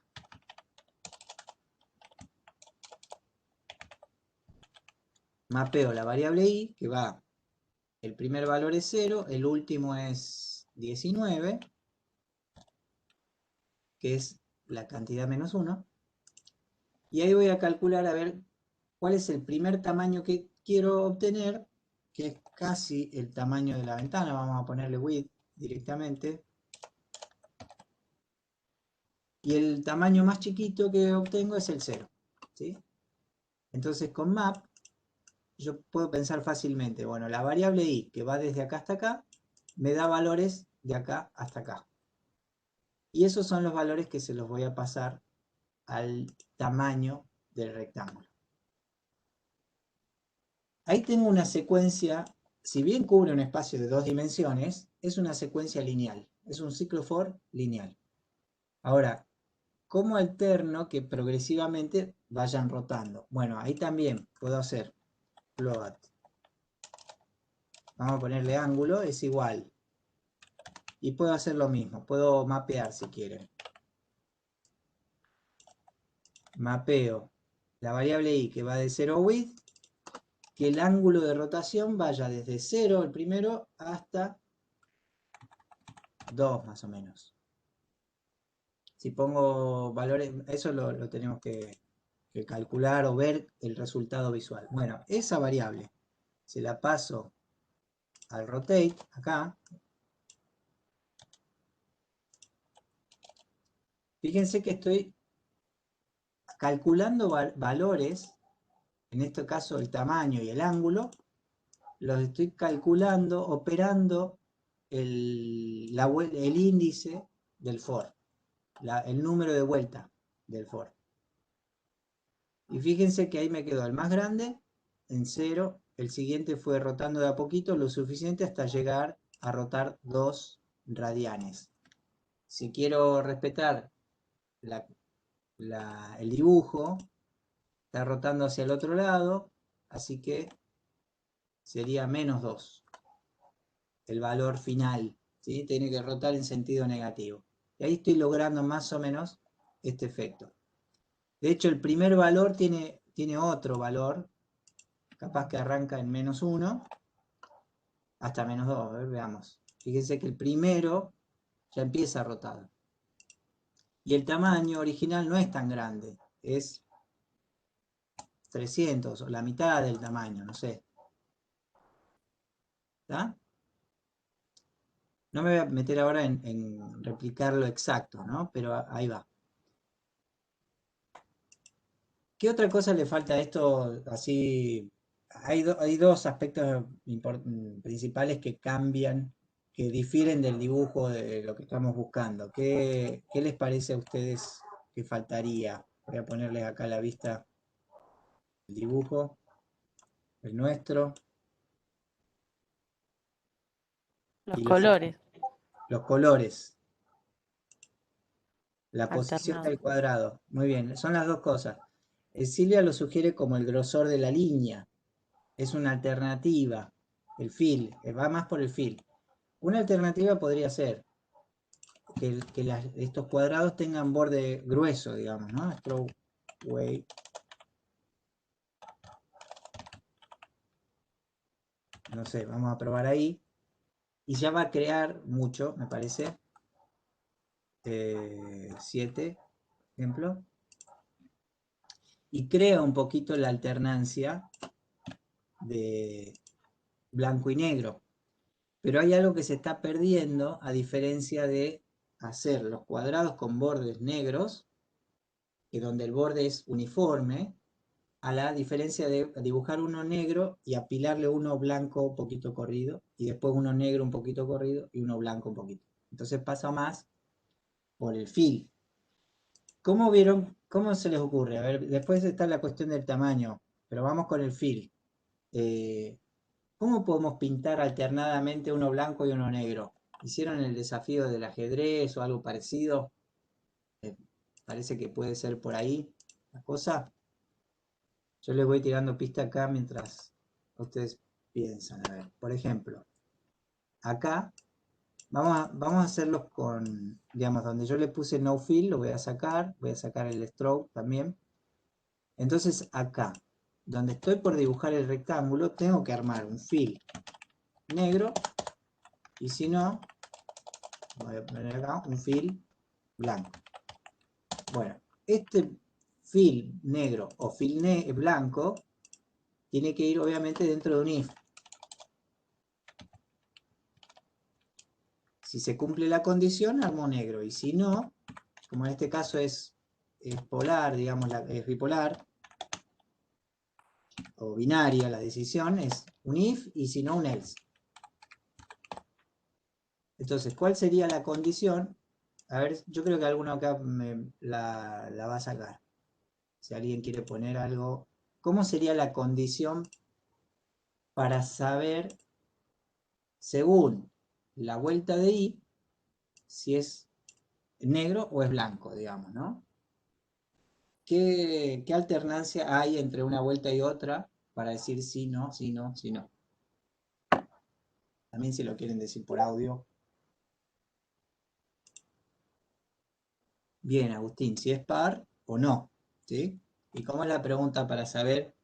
Mapeo la variable i, que va, el primer valor es 0, el último es 19, que es la cantidad menos 1. Y ahí voy a calcular a ver cuál es el primer tamaño que quiero obtener, que es casi el tamaño de la ventana. Vamos a ponerle width directamente. Y el tamaño más chiquito que obtengo es el 0, ¿sí? Entonces con map yo puedo pensar fácilmente, bueno, la variable i que va desde acá hasta acá, me da valores de acá hasta acá. Y esos son los valores que se los voy a pasar al tamaño del rectángulo. Ahí tengo una secuencia, si bien cubre un espacio de 2 dimensiones, es una secuencia lineal, es un ciclo for lineal. Ahora, ¿cómo alterno que progresivamente vayan rotando? Bueno, ahí también puedo hacer float. Vamos a ponerle ángulo, es igual. Y puedo hacer lo mismo, puedo mapear si quieren. Mapeo la variable i que va de 0 a width, que el ángulo de rotación vaya desde 0, el primero, hasta 2 más o menos. Si pongo valores, eso lo tenemos que calcular o ver el resultado visual. Bueno, esa variable se la paso al rotate, acá. Fíjense que estoy calculando valores, en este caso el tamaño y el ángulo, los estoy calculando, operando el índice del for, el número de vuelta del for. Y fíjense que ahí me quedó el más grande en 0, el siguiente fue rotando de a poquito lo suficiente hasta llegar a rotar 2 radianes. Si quiero respetar el dibujo, está rotando hacia el otro lado, así que sería menos 2, el valor final, ¿sí? Tiene que rotar en sentido negativo. Y ahí estoy logrando más o menos este efecto. De hecho, el primer valor tiene otro valor, capaz que arranca en menos 1 hasta menos 2, a ver, veamos. Fíjense que el primero ya empieza a rotar. Y el tamaño original no es tan grande, es 300 o la mitad del tamaño, no sé. ¿Está? No me voy a meter ahora en replicar lo exacto, ¿no? Pero ahí va. ¿Qué otra cosa le falta a esto? Así, hay dos aspectos principales que cambian, que difieren del dibujo de lo que estamos buscando. ¿Qué les parece a ustedes que faltaría? Voy a ponerles acá a la vista el dibujo, el nuestro, Los y colores los colores, la posición alternados. del cuadrado. Muy bien, son las dos cosas. Silvia lo sugiere como el grosor de la línea. Es una alternativa. El fill, va más por el fill. Una alternativa podría ser que estos cuadrados tengan borde grueso, digamos, ¿no? Stroke weight. No sé, vamos a probar ahí. Y ya va a crear mucho, me parece. 7, ejemplo. Y crea un poquito la alternancia de blanco y negro. Pero hay algo que se está perdiendo a diferencia de hacer los cuadrados con bordes negros, que donde el borde es uniforme, a la diferencia de dibujar uno negro y apilarle uno blanco un poquito corrido, y después uno negro un poquito corrido y uno blanco un poquito. Entonces pasa más por el fill. ¿Cómo vieron? ¿Cómo se les ocurre? A ver, después está la cuestión del tamaño, pero vamos con el fill. ¿Cómo podemos pintar alternadamente uno blanco y uno negro? ¿Hicieron el desafío del ajedrez o algo parecido? Parece que puede ser por ahí la cosa. Yo les voy tirando pista acá mientras ustedes piensan. A ver, por ejemplo, acá vamos a hacerlos con, digamos, donde yo le puse no fill, lo voy a sacar el stroke también. Entonces acá, donde estoy por dibujar el rectángulo, tengo que armar un fill negro, y si no, voy a poner acá un fill blanco. Bueno, este fill negro o fill blanco tiene que ir obviamente dentro de un if. Si se cumple la condición, armo negro, y si no, como en este caso es polar, digamos, es bipolar, o binaria la decisión, es un if, y si no, un else. Entonces, ¿cuál sería la condición? A ver, yo creo que alguno acá la va a sacar. Si alguien quiere poner algo. ¿Cómo sería la condición para saber, según la vuelta de i, si es negro o es blanco, digamos, ¿no? ¿Qué alternancia hay entre una vuelta y otra para decir sí, no, sí, no, sí, no? También si lo quieren decir por audio. Bien, Agustín, si es par o no, ¿sí? ¿Y cómo es la pregunta para saber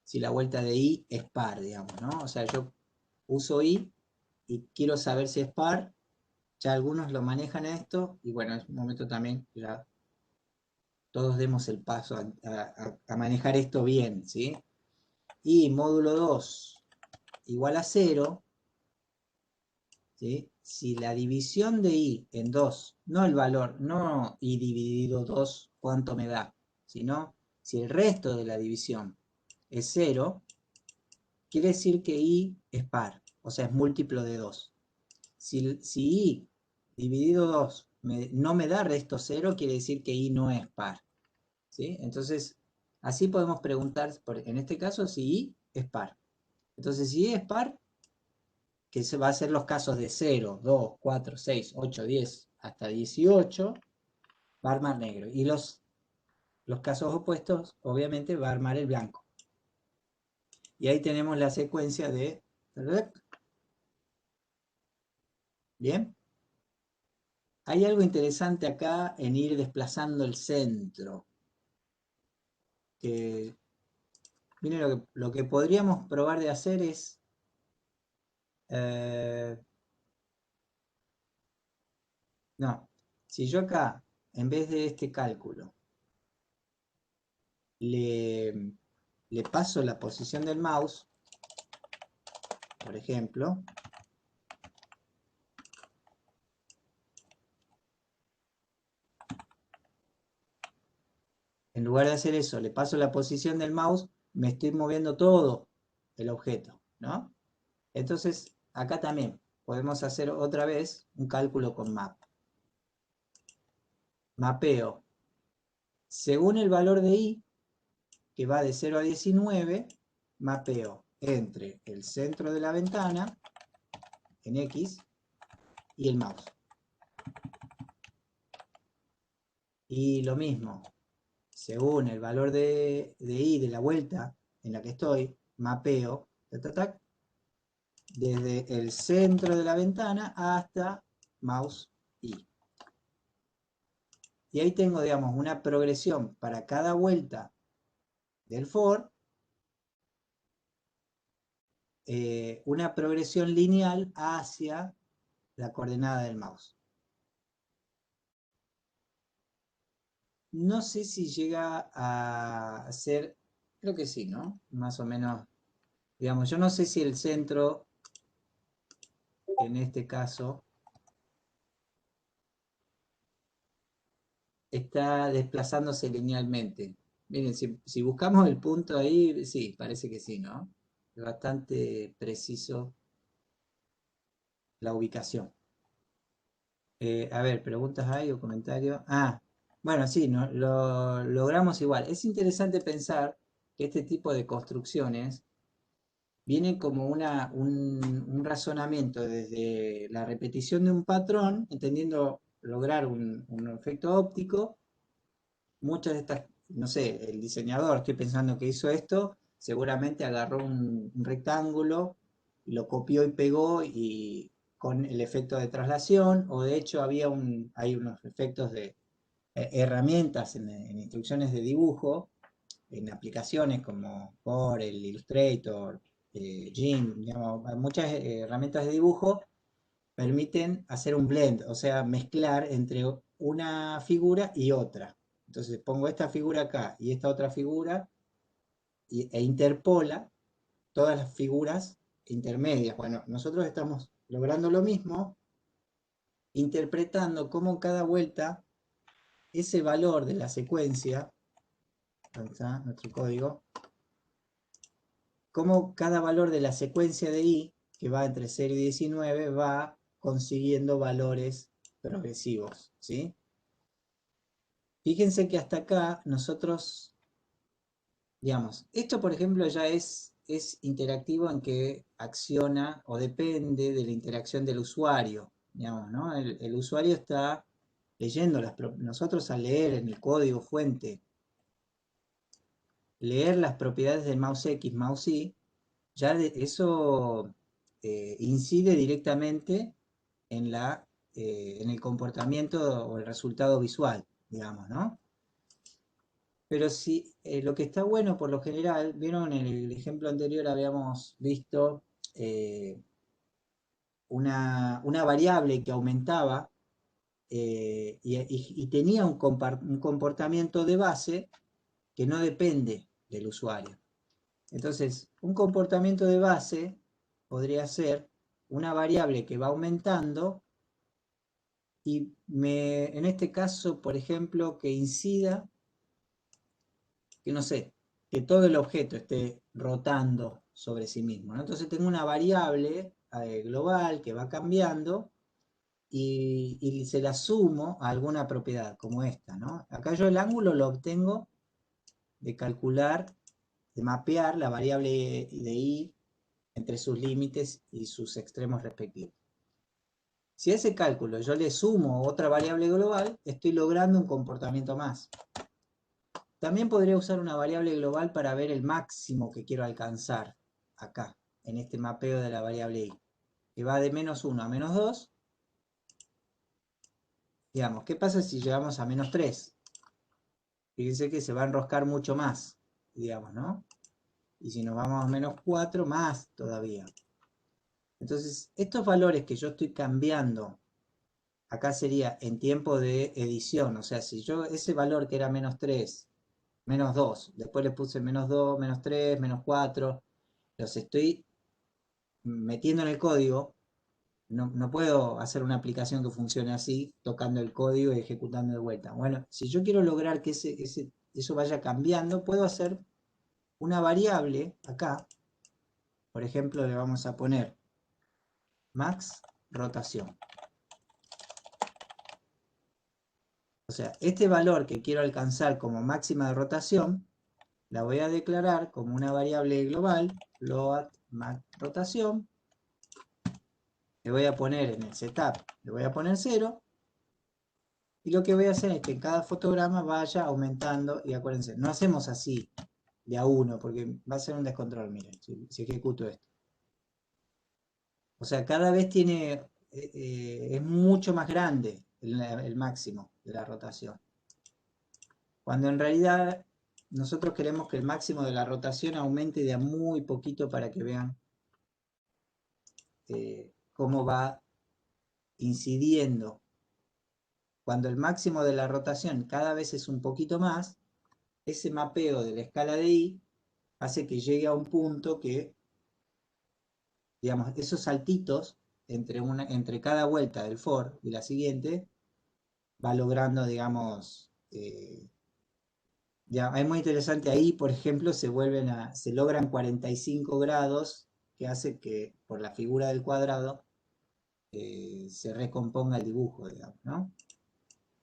si la vuelta de i es par, digamos, ¿no? O sea, yo uso i y quiero saber si es par. Ya algunos lo manejan esto, y bueno, es un momento también que ya todos demos el paso a manejar esto bien, ¿sí? Y módulo 2 igual a 0, ¿sí? Si la división de i en 2, no el valor, no i dividido 2, cuánto me da, sino si el resto de la división es 0, quiere decir que i es par, o sea, es múltiplo de 2. Si i dividido 2 no me da resto 0, quiere decir que i no es par, ¿sí? Entonces, así podemos preguntar, en este caso, si i es par. Entonces, si i es par, que se va a ser los casos de 0, 2, 4, 6, 8, 10, hasta 18, va a armar negro. Y los casos opuestos, obviamente, va a armar el blanco. Y ahí tenemos la secuencia de... ¿Bien? Hay algo interesante acá en ir desplazando el centro. Que, miren, lo que podríamos probar de hacer es... no, si yo acá, en vez de este cálculo, le paso la posición del mouse, por ejemplo, en lugar de hacer eso, le paso la posición del mouse, me estoy moviendo todo el objeto, ¿no? Entonces, acá también podemos hacer otra vez un cálculo con map. Mapeo. Según el valor de i, que va de 0 a 19, mapeo entre el centro de la ventana, en X, y el mouse. Y lo mismo, según el valor de i de la vuelta en la que estoy, mapeo desde el centro de la ventana hasta mouse i. Y ahí tengo, digamos, una progresión para cada vuelta del for, una progresión lineal hacia la coordenada del mouse. No sé si llega a ser, creo que sí, ¿no? Más o menos, digamos, yo no sé si el centro, en este caso, está desplazándose linealmente. Miren, si buscamos el punto ahí, sí, parece que sí, ¿no? Es bastante preciso la ubicación. A ver, ¿preguntas hay o comentarios? Ah, bueno, sí, no, lo logramos igual. Es interesante pensar que este tipo de construcciones vienen como un razonamiento desde la repetición de un patrón, entendiendo lograr un efecto óptico. Muchas de estas, no sé, el diseñador, estoy pensando que hizo esto, seguramente agarró un rectángulo, lo copió y pegó y con el efecto de traslación, o de hecho hay unos efectos de herramientas en instrucciones de dibujo, en aplicaciones como Corel, Illustrator, GIMP, digamos, muchas herramientas de dibujo permiten hacer un blend, o sea, mezclar entre una figura y otra. Entonces pongo esta figura acá y esta otra figura e interpola todas las figuras intermedias. Bueno, nosotros estamos logrando lo mismo, interpretando cómo cada vuelta ese valor de la secuencia, ¿dónde está nuestro código? Cómo cada valor de la secuencia de i, que va entre 0 y 19, va consiguiendo valores progresivos, ¿sí? Fíjense que hasta acá nosotros, digamos, esto por ejemplo ya es interactivo en que acciona o depende de la interacción del usuario, digamos, ¿no? El usuario está leyendo nosotros al leer en el código fuente, leer las propiedades del mouse X, mouse Y, ya eso incide directamente en en el comportamiento o el resultado visual, digamos, ¿no? Pero si lo que está bueno por lo general, vieron en el ejemplo anterior habíamos visto una variable que aumentaba y tenía un comportamiento de base que no depende del usuario. Entonces, un comportamiento de base podría ser una variable que va aumentando y en este caso, por ejemplo, que incida, que no sé, que todo el objeto esté rotando sobre sí mismo, ¿no? Entonces tengo una variable global que va cambiando y se la sumo a alguna propiedad, como esta, ¿no? Acá yo el ángulo lo obtengo de calcular, de mapear la variable de i entre sus límites y sus extremos respectivos. Si a ese cálculo yo le sumo otra variable global, estoy logrando un comportamiento más. También podría usar una variable global para ver el máximo que quiero alcanzar acá, en este mapeo de la variable i, que va de -1 a -2. Digamos, ¿qué pasa si llegamos a -3? Fíjense que se va a enroscar mucho más, digamos, ¿no? Y si nos vamos a -4, más todavía. Entonces, estos valores que yo estoy cambiando, acá sería en tiempo de edición, o sea, si yo ese valor que era -3, -2, después le puse -2, -3, -4, los estoy metiendo en el código, no puedo hacer una aplicación que funcione así, tocando el código y ejecutando de vuelta. Bueno, si yo quiero lograr que eso vaya cambiando, puedo hacer una variable acá. Por ejemplo, le vamos a poner max rotación. O sea, este valor que quiero alcanzar como máxima de rotación, la voy a declarar como una variable global, float max rotación. Le voy a poner en el setup, le voy a poner 0. Y lo que voy a hacer es que cada fotograma vaya aumentando. Y acuérdense, no hacemos así de a uno, porque va a ser un descontrol, miren, si ejecuto esto. O sea, cada vez tiene, es mucho más grande el máximo de la rotación. Cuando en realidad nosotros queremos que el máximo de la rotación aumente de a muy poquito para que vean cómo va incidiendo. Cuando el máximo de la rotación cada vez es un poquito más, ese mapeo de la escala de i hace que llegue a un punto que, digamos, esos saltitos entre cada vuelta del for y la siguiente, va logrando, digamos, ya, es muy interesante ahí, por ejemplo, se logran 45 grados, que hace que por la figura del cuadrado se recomponga el dibujo, digamos, ¿no?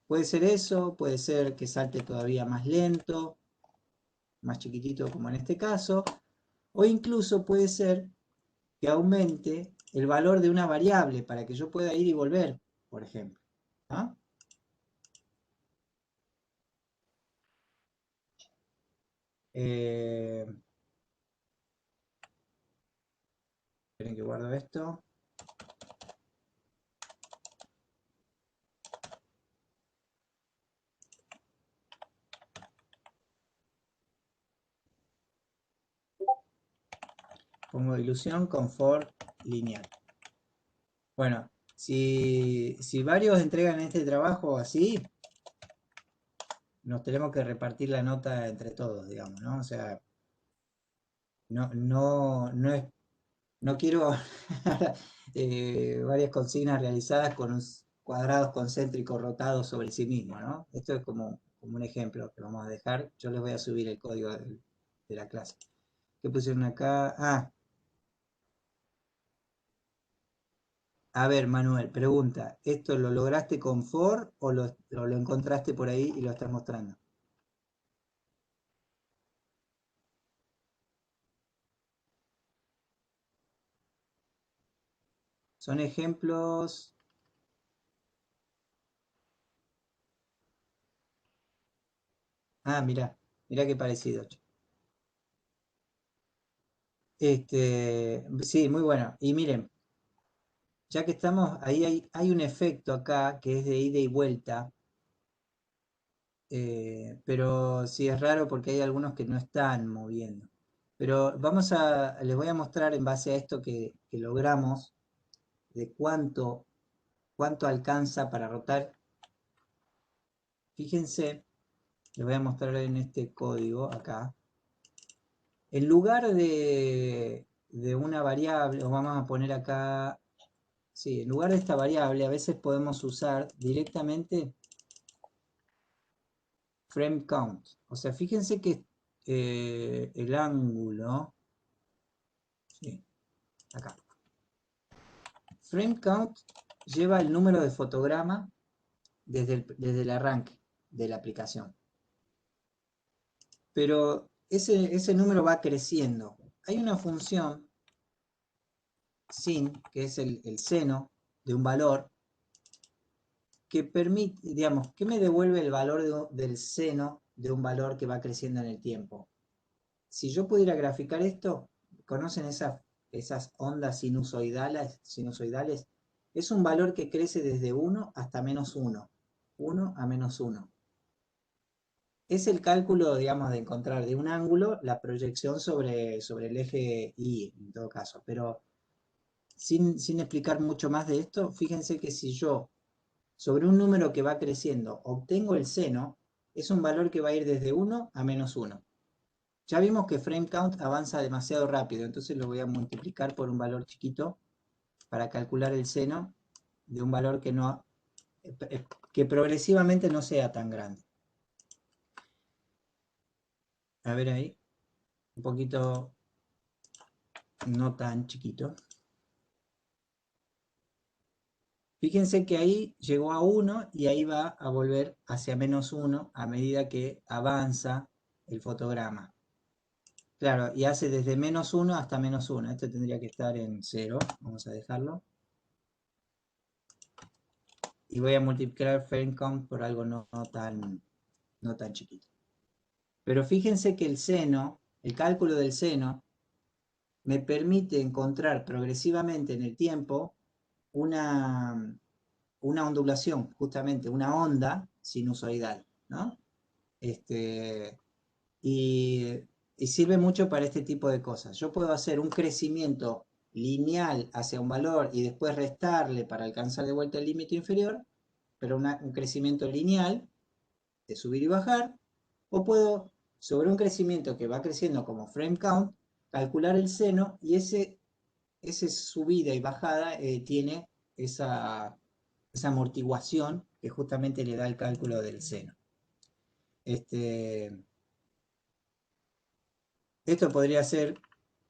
Puede ser eso, puede ser que salte todavía más lento, más chiquitito como en este caso, o incluso puede ser que aumente el valor de una variable para que yo pueda ir y volver, por ejemplo, ¿no? Esperen que guardo esto. Pongo ilusión, confort, lineal. Bueno, si varios entregan este trabajo así, nos tenemos que repartir la nota entre todos, digamos, ¿no? O sea, no quiero varias consignas realizadas con cuadrados concéntricos rotados sobre sí mismos, ¿no? Esto es como un ejemplo que vamos a dejar. Yo les voy a subir el código de la clase. ¿Qué pusieron acá? Ah, a ver, Manuel, pregunta, ¿esto lo lograste con for o lo encontraste por ahí y lo estás mostrando? Son ejemplos. Ah, mirá qué parecido. Sí, muy bueno. Y miren, ya que estamos, ahí hay un efecto acá que es de ida y vuelta, pero sí es raro porque hay algunos que no están moviendo. Pero les voy a mostrar en base a esto que logramos, de cuánto alcanza para rotar. Fíjense, les voy a mostrar en este código acá. En lugar de una variable, o vamos a poner acá Sí, en lugar de esta variable, a veces podemos usar directamente frame count. O sea, fíjense que el ángulo, sí, acá. Frame count lleva el número de fotograma desde el arranque de la aplicación. Pero ese número va creciendo. Hay una función sin, que es el seno de un valor, que permite, digamos, que me devuelve el valor del seno de un valor que va creciendo en el tiempo. Si yo pudiera graficar esto, ¿conocen esas ondas sinusoidales? Es un valor que crece desde 1 hasta -1. 1 a -1. Es el cálculo, digamos, de encontrar de un ángulo la proyección sobre el eje Y, en todo caso. Pero sin explicar mucho más de esto, fíjense que si yo, sobre un número que va creciendo, obtengo el seno, es un valor que va a ir desde 1 a -1. Ya vimos que frame count avanza demasiado rápido, entonces lo voy a multiplicar por un valor chiquito para calcular el seno de un valor que progresivamente no sea tan grande. A ver ahí, un poquito no tan chiquito. Fíjense que ahí llegó a 1 y ahí va a volver hacia -1 a medida que avanza el fotograma. Claro, y hace desde -1 hasta -1. Esto tendría que estar en 0. Vamos a dejarlo. Y voy a multiplicar frame count por algo no tan chiquito. Pero fíjense que el seno, el cálculo del seno, me permite encontrar progresivamente en el tiempo una ondulación, justamente una onda sinusoidal, ¿no? Y sirve mucho para este tipo de cosas. Yo puedo hacer un crecimiento lineal hacia un valor y después restarle para alcanzar de vuelta el límite inferior, pero un crecimiento lineal de subir y bajar, o puedo, sobre un crecimiento que va creciendo como frame count, calcular el seno y ese subida y bajada tiene esa amortiguación que justamente le da el cálculo del seno. Esto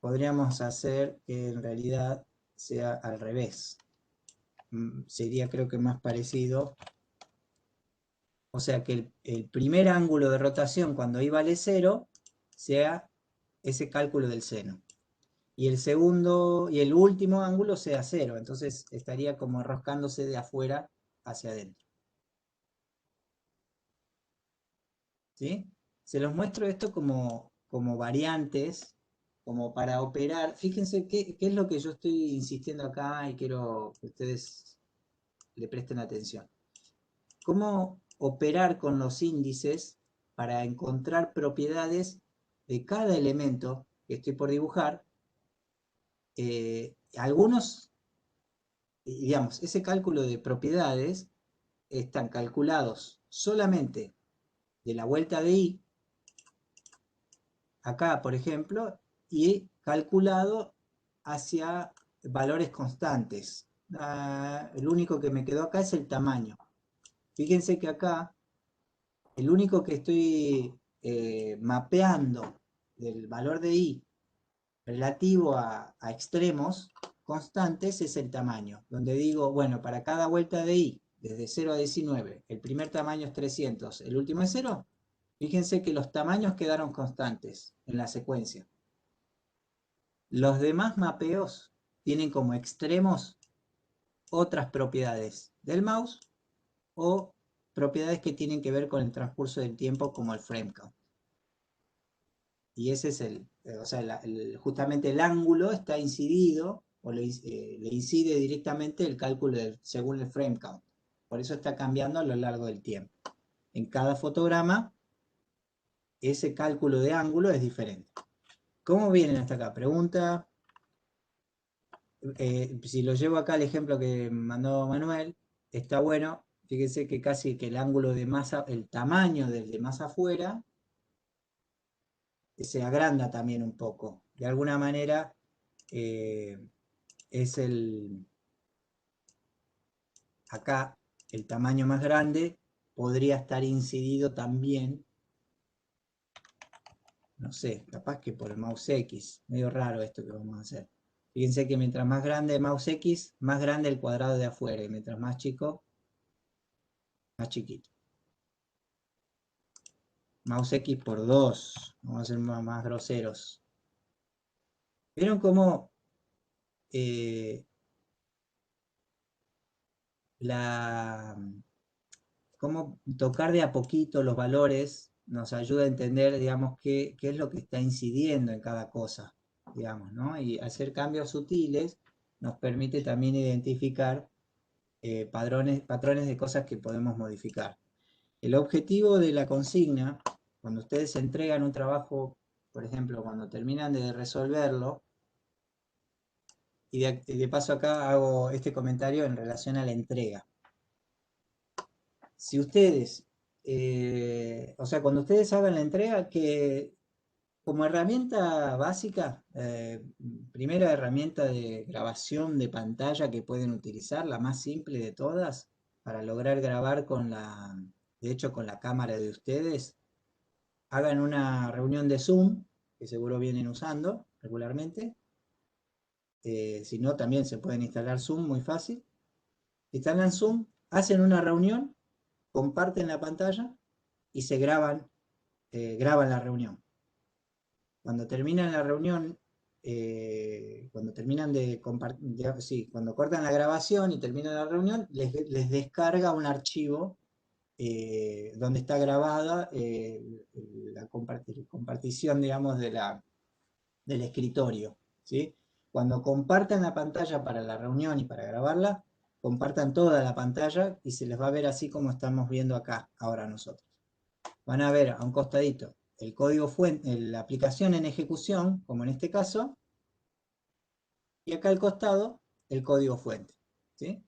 podríamos hacer que en realidad sea al revés. Sería, creo que, más parecido. O sea que el primer ángulo de rotación cuando I vale 0 sea ese cálculo del seno. Y el segundo y el último ángulo sea 0. Entonces estaría como enroscándose de afuera hacia adentro. ¿Sí? Se los muestro esto como variantes, como para operar. Fíjense qué es lo que yo estoy insistiendo acá y quiero que ustedes le presten atención. Cómo operar con los índices para encontrar propiedades de cada elemento que estoy por dibujar. Algunos, digamos, ese cálculo de propiedades están calculados solamente de la vuelta de I, acá por ejemplo, y calculado hacia valores constantes. El único que me quedó acá es el tamaño. Fíjense que acá el único que estoy mapeando del valor de I relativo a extremos constantes es el tamaño, donde digo, bueno, para cada vuelta de I, desde 0 a 19, el primer tamaño es 300, el último es 0, fíjense que los tamaños quedaron constantes en la secuencia. Los demás mapeos tienen como extremos otras propiedades del mouse o propiedades que tienen que ver con el transcurso del tiempo como el frame count. Y ese es o sea, justamente el ángulo está incidido, o le incide directamente el cálculo según el frame count. Por eso está cambiando a lo largo del tiempo. En cada fotograma, ese cálculo de ángulo es diferente. ¿Cómo vienen hasta acá? Pregunta. Si lo llevo acá al ejemplo que mandó Manuel, está bueno. Fíjense que casi que el ángulo de masa, el tamaño del de más afuera, se agranda también un poco. De alguna manera es acá el tamaño más grande podría estar incidido también, no sé, capaz que por el mouse X, medio raro esto que vamos a hacer. Fíjense que mientras más grande el mouse X, más grande el cuadrado de afuera, y mientras más chico, más chiquito. Mouse X por 2, vamos a ser más groseros. ¿Vieron cómo cómo tocar de a poquito los valores nos ayuda a entender, digamos, qué es lo que está incidiendo en cada cosa, digamos, ¿no? Y hacer cambios sutiles nos permite también identificar patrones de cosas que podemos modificar. El objetivo de la consigna, cuando ustedes entregan un trabajo, por ejemplo, cuando terminan de resolverlo, y de paso acá hago este comentario en relación a la entrega. Si ustedes, o sea, cuando ustedes hagan la entrega, que como herramienta básica, primera herramienta de grabación de pantalla que pueden utilizar, la más simple de todas, para lograr grabar de hecho con la cámara de ustedes, hagan una reunión de Zoom, que seguro vienen usando regularmente. Si no, también se pueden instalar Zoom muy fácil. Instalan Zoom, hacen una reunión, comparten la pantalla y se graban la reunión. Cuando terminan la reunión, cuando terminan de compartir, sí, cuando cortan la grabación y terminan la reunión, les descarga un archivo donde está grabada la compartición, digamos, del escritorio, ¿sí? Cuando compartan la pantalla para la reunión y para grabarla, compartan toda la pantalla y se les va a ver así como estamos viendo acá ahora nosotros. Van a ver a un costadito el código fuente, la aplicación en ejecución, como en este caso, y acá al costado el código fuente, ¿sí?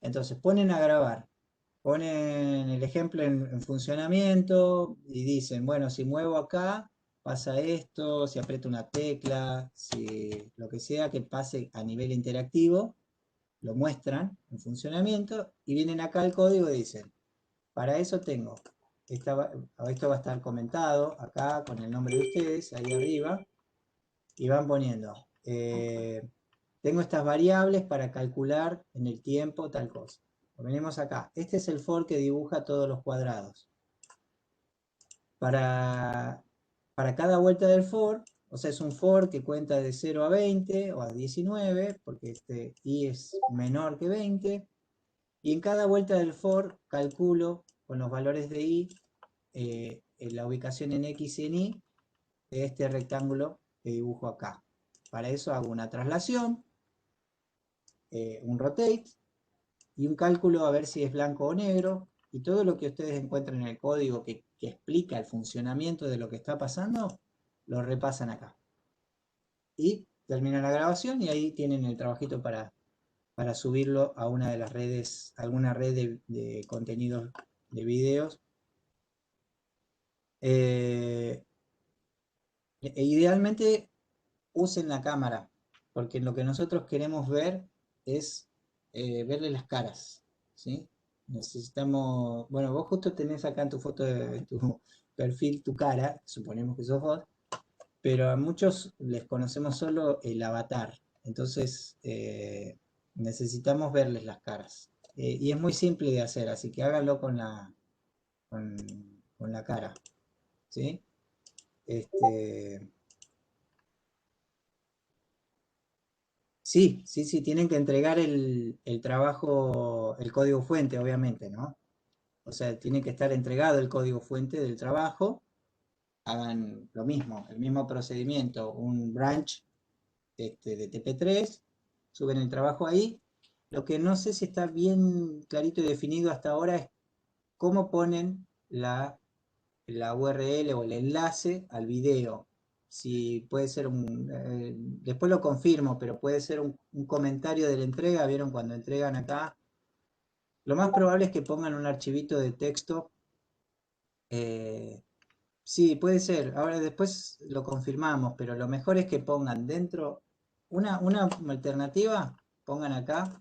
Entonces ponen a grabar, ponen el ejemplo en funcionamiento y dicen, bueno, si muevo acá, pasa esto, si aprieto una tecla, si lo que sea que pase a nivel interactivo, lo muestran en funcionamiento y vienen acá al código y dicen, para eso tengo, esto va a estar comentado acá con el nombre de ustedes, ahí arriba, y van poniendo, tengo estas variables para calcular en el tiempo tal cosa. Venimos acá, este es el for que dibuja todos los cuadrados. Para cada vuelta del for, o sea, es un for que cuenta de 0 a 20 o a 19, porque este i es menor que 20, y en cada vuelta del for calculo con los valores de i la ubicación en x y en y de este rectángulo que dibujo acá. Para eso hago una traslación, un rotate y un cálculo a ver si es blanco o negro, y todo lo que ustedes encuentren en el código que explica el funcionamiento de lo que está pasando, lo repasan acá. Y terminan la grabación y ahí tienen el trabajito para subirlo a una de las redes, alguna red de contenidos de videos. Idealmente usen la cámara, porque lo que nosotros queremos ver es verle las caras, ¿sí? Necesitamos, bueno, vos justo tenés acá en tu foto de tu perfil tu cara, suponemos que sos vos, pero a muchos les conocemos solo el avatar, entonces necesitamos verles las caras. Y es muy simple de hacer, así que háganlo con la cara, ¿sí? Sí, tienen que entregar el trabajo, el código fuente, obviamente, ¿no? O sea, tiene que estar entregado el código fuente del trabajo. Hagan lo mismo, el mismo procedimiento, un branch de TP3, suben el trabajo ahí. Lo que no sé si está bien clarito y definido hasta ahora es cómo ponen la URL o el enlace al video. Si puede ser después lo confirmo, pero puede ser un comentario de la entrega. ¿Vieron cuando entregan acá? Lo más probable es que pongan un archivito de texto. Sí, puede ser. Ahora después lo confirmamos, pero lo mejor es que pongan dentro una alternativa, pongan acá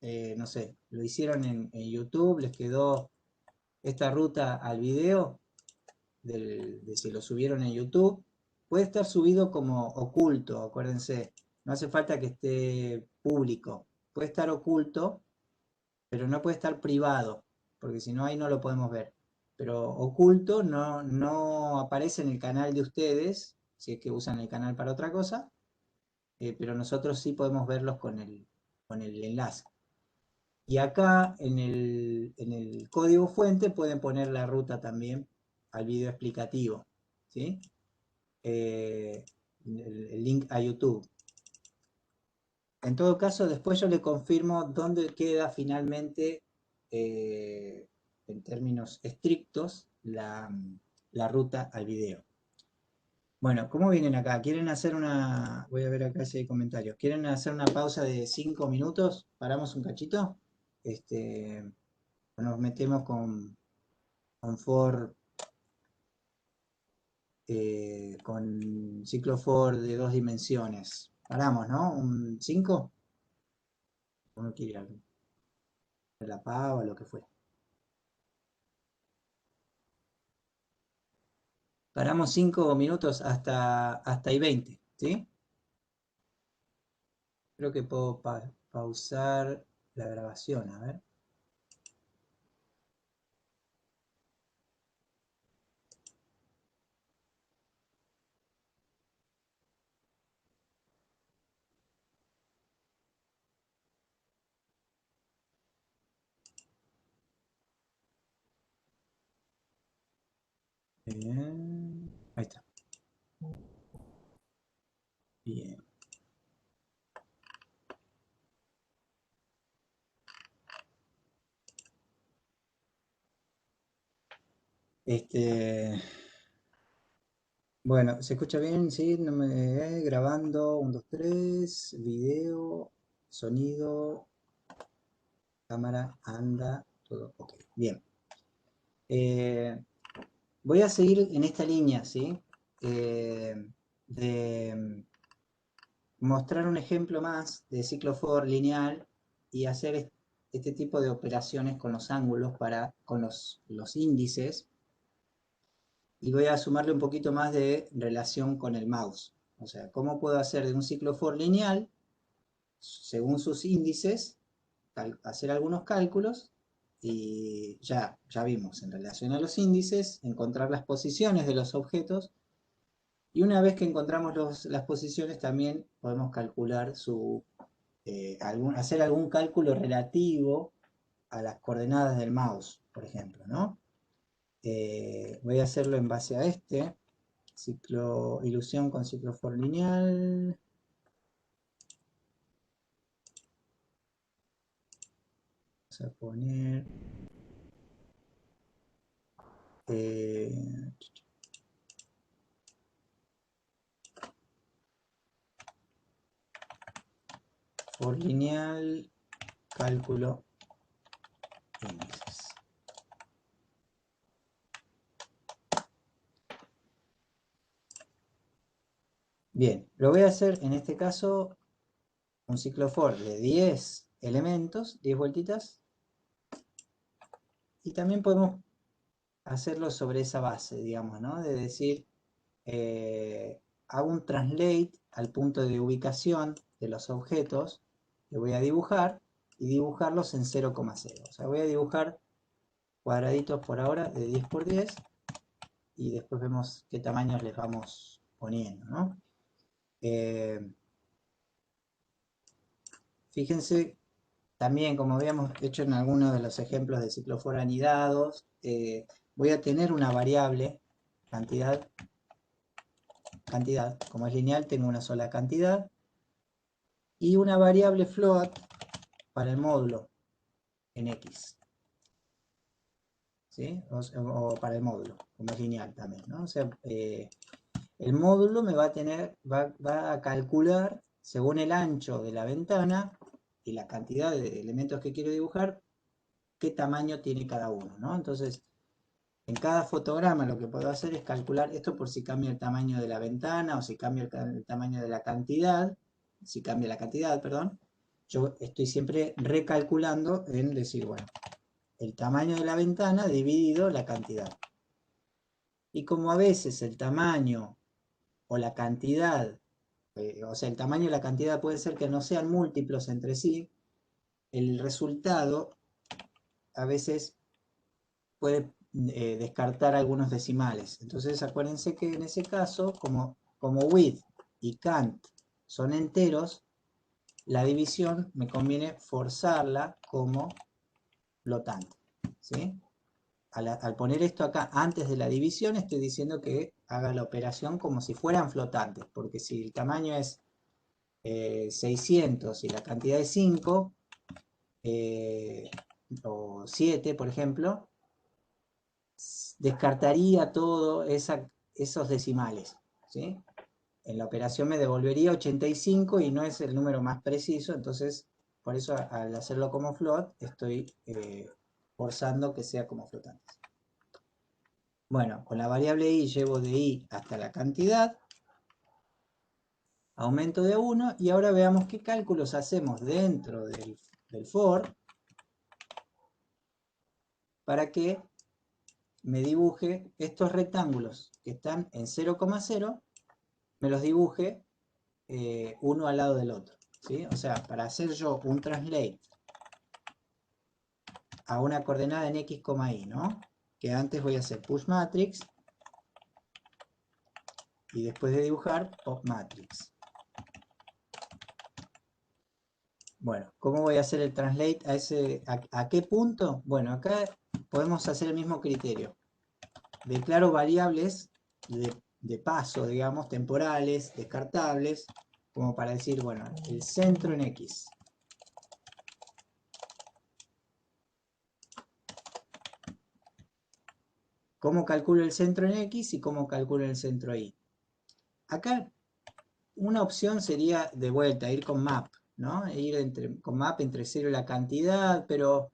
no sé, lo hicieron en YouTube, les quedó esta ruta al video, de si lo subieron en YouTube, puede estar subido como oculto, acuérdense, no hace falta que esté público, puede estar oculto, pero no puede estar privado, porque si no ahí no lo podemos ver. Pero oculto no aparece en el canal de ustedes, si es que usan el canal para otra cosa, pero nosotros sí podemos verlos con el enlace. Y acá en el código fuente pueden poner la ruta también al video explicativo, ¿sí? El link a YouTube. En todo caso, después yo le confirmo dónde queda finalmente, en términos estrictos, la ruta al video. Bueno, ¿cómo vienen acá? ¿Quieren hacer una... Voy a ver acá si hay comentarios. ¿Quieren hacer una pausa de 5 minutos? ¿Paramos un cachito? Nos metemos con for, con ciclo for de 2 dimensiones. Paramos, ¿no? ¿Un 5? Uno quiere algo. La pava, lo que fuera. Paramos 5 minutos hasta y 20, ¿sí? Creo que puedo pausar la grabación, a ver. Bien. Ahí está. Bien. Bueno, ¿se escucha bien? Sí, grabando, 1, 2, 3, video, sonido, cámara, anda, todo, ok, bien. Voy a seguir en esta línea, ¿sí? De mostrar un ejemplo más de ciclo for lineal y hacer este tipo de operaciones con los ángulos, con los índices, y voy a sumarle un poquito más de relación con el mouse. O sea, ¿cómo puedo hacer de un ciclo for lineal, según sus índices, hacer algunos cálculos? Y ya vimos, en relación a los índices, encontrar las posiciones de los objetos, y una vez que encontramos las posiciones también podemos calcular hacer algún cálculo relativo a las coordenadas del mouse, por ejemplo, ¿no? Voy a hacerlo en base a ilusión con ciclo for lineal. Vamos a poner for lineal, cálculo índices. Bien, lo voy a hacer en este caso un ciclo for de 10 elementos, 10 vueltitas, y también podemos hacerlo sobre esa base, digamos, ¿no? De decir, hago un translate al punto de ubicación de los objetos que voy a dibujar y dibujarlos en 0,0. O sea, voy a dibujar cuadraditos por ahora de 10 por 10 y después vemos qué tamaños les vamos poniendo, ¿no? Fíjense también, como habíamos hecho en algunos de los ejemplos de ciclo for anidados, voy a tener una variable, cantidad, como es lineal tengo una sola cantidad, y una variable float para el módulo en X, ¿sí? O para el módulo, como es lineal también, ¿no? O sea, el módulo me va a calcular, según el ancho de la ventana y la cantidad de elementos que quiero dibujar, qué tamaño tiene cada uno, ¿no? Entonces, en cada fotograma lo que puedo hacer es calcular esto por si cambia el tamaño de la ventana o si cambia el tamaño de la cantidad, si cambia la cantidad, perdón. yo estoy siempre recalculando en decir, bueno, el tamaño de la ventana dividido la cantidad. Y como a veces el tamaño o la cantidad, o sea, el tamaño y la cantidad puede ser que no sean múltiplos entre sí, el resultado a veces puede descartar algunos decimales. Entonces acuérdense que en ese caso, como width y cant son enteros, la división me conviene forzarla como flotante, ¿sí? Al poner esto acá antes de la división, estoy diciendo que haga la operación como si fueran flotantes, porque si el tamaño es 600 y la cantidad es 5, o 7, por ejemplo, descartaría todo esos decimales, ¿sí? En la operación me devolvería 85 y no es el número más preciso, entonces por eso al hacerlo como float estoy forzando que sea como flotante. Bueno, con la variable i llevo de i hasta la cantidad, aumento de 1 y ahora veamos qué cálculos hacemos dentro del for para que me dibuje estos rectángulos que están en 0,0, me los dibuje uno al lado del otro, ¿sí? O sea, para hacer yo un translate a una coordenada en x, y, ¿no? Que antes voy a hacer push matrix y después de dibujar pop matrix. Bueno, ¿cómo voy a hacer el translate a qué punto? Bueno, acá podemos hacer el mismo criterio. Declaro variables de paso, digamos, temporales, descartables, como para decir, bueno, el centro en x. ¿Cómo calculo el centro en x y cómo calculo el centro y? Acá una opción sería de vuelta, ir con map, ¿no? Ir con map entre 0 y la cantidad, pero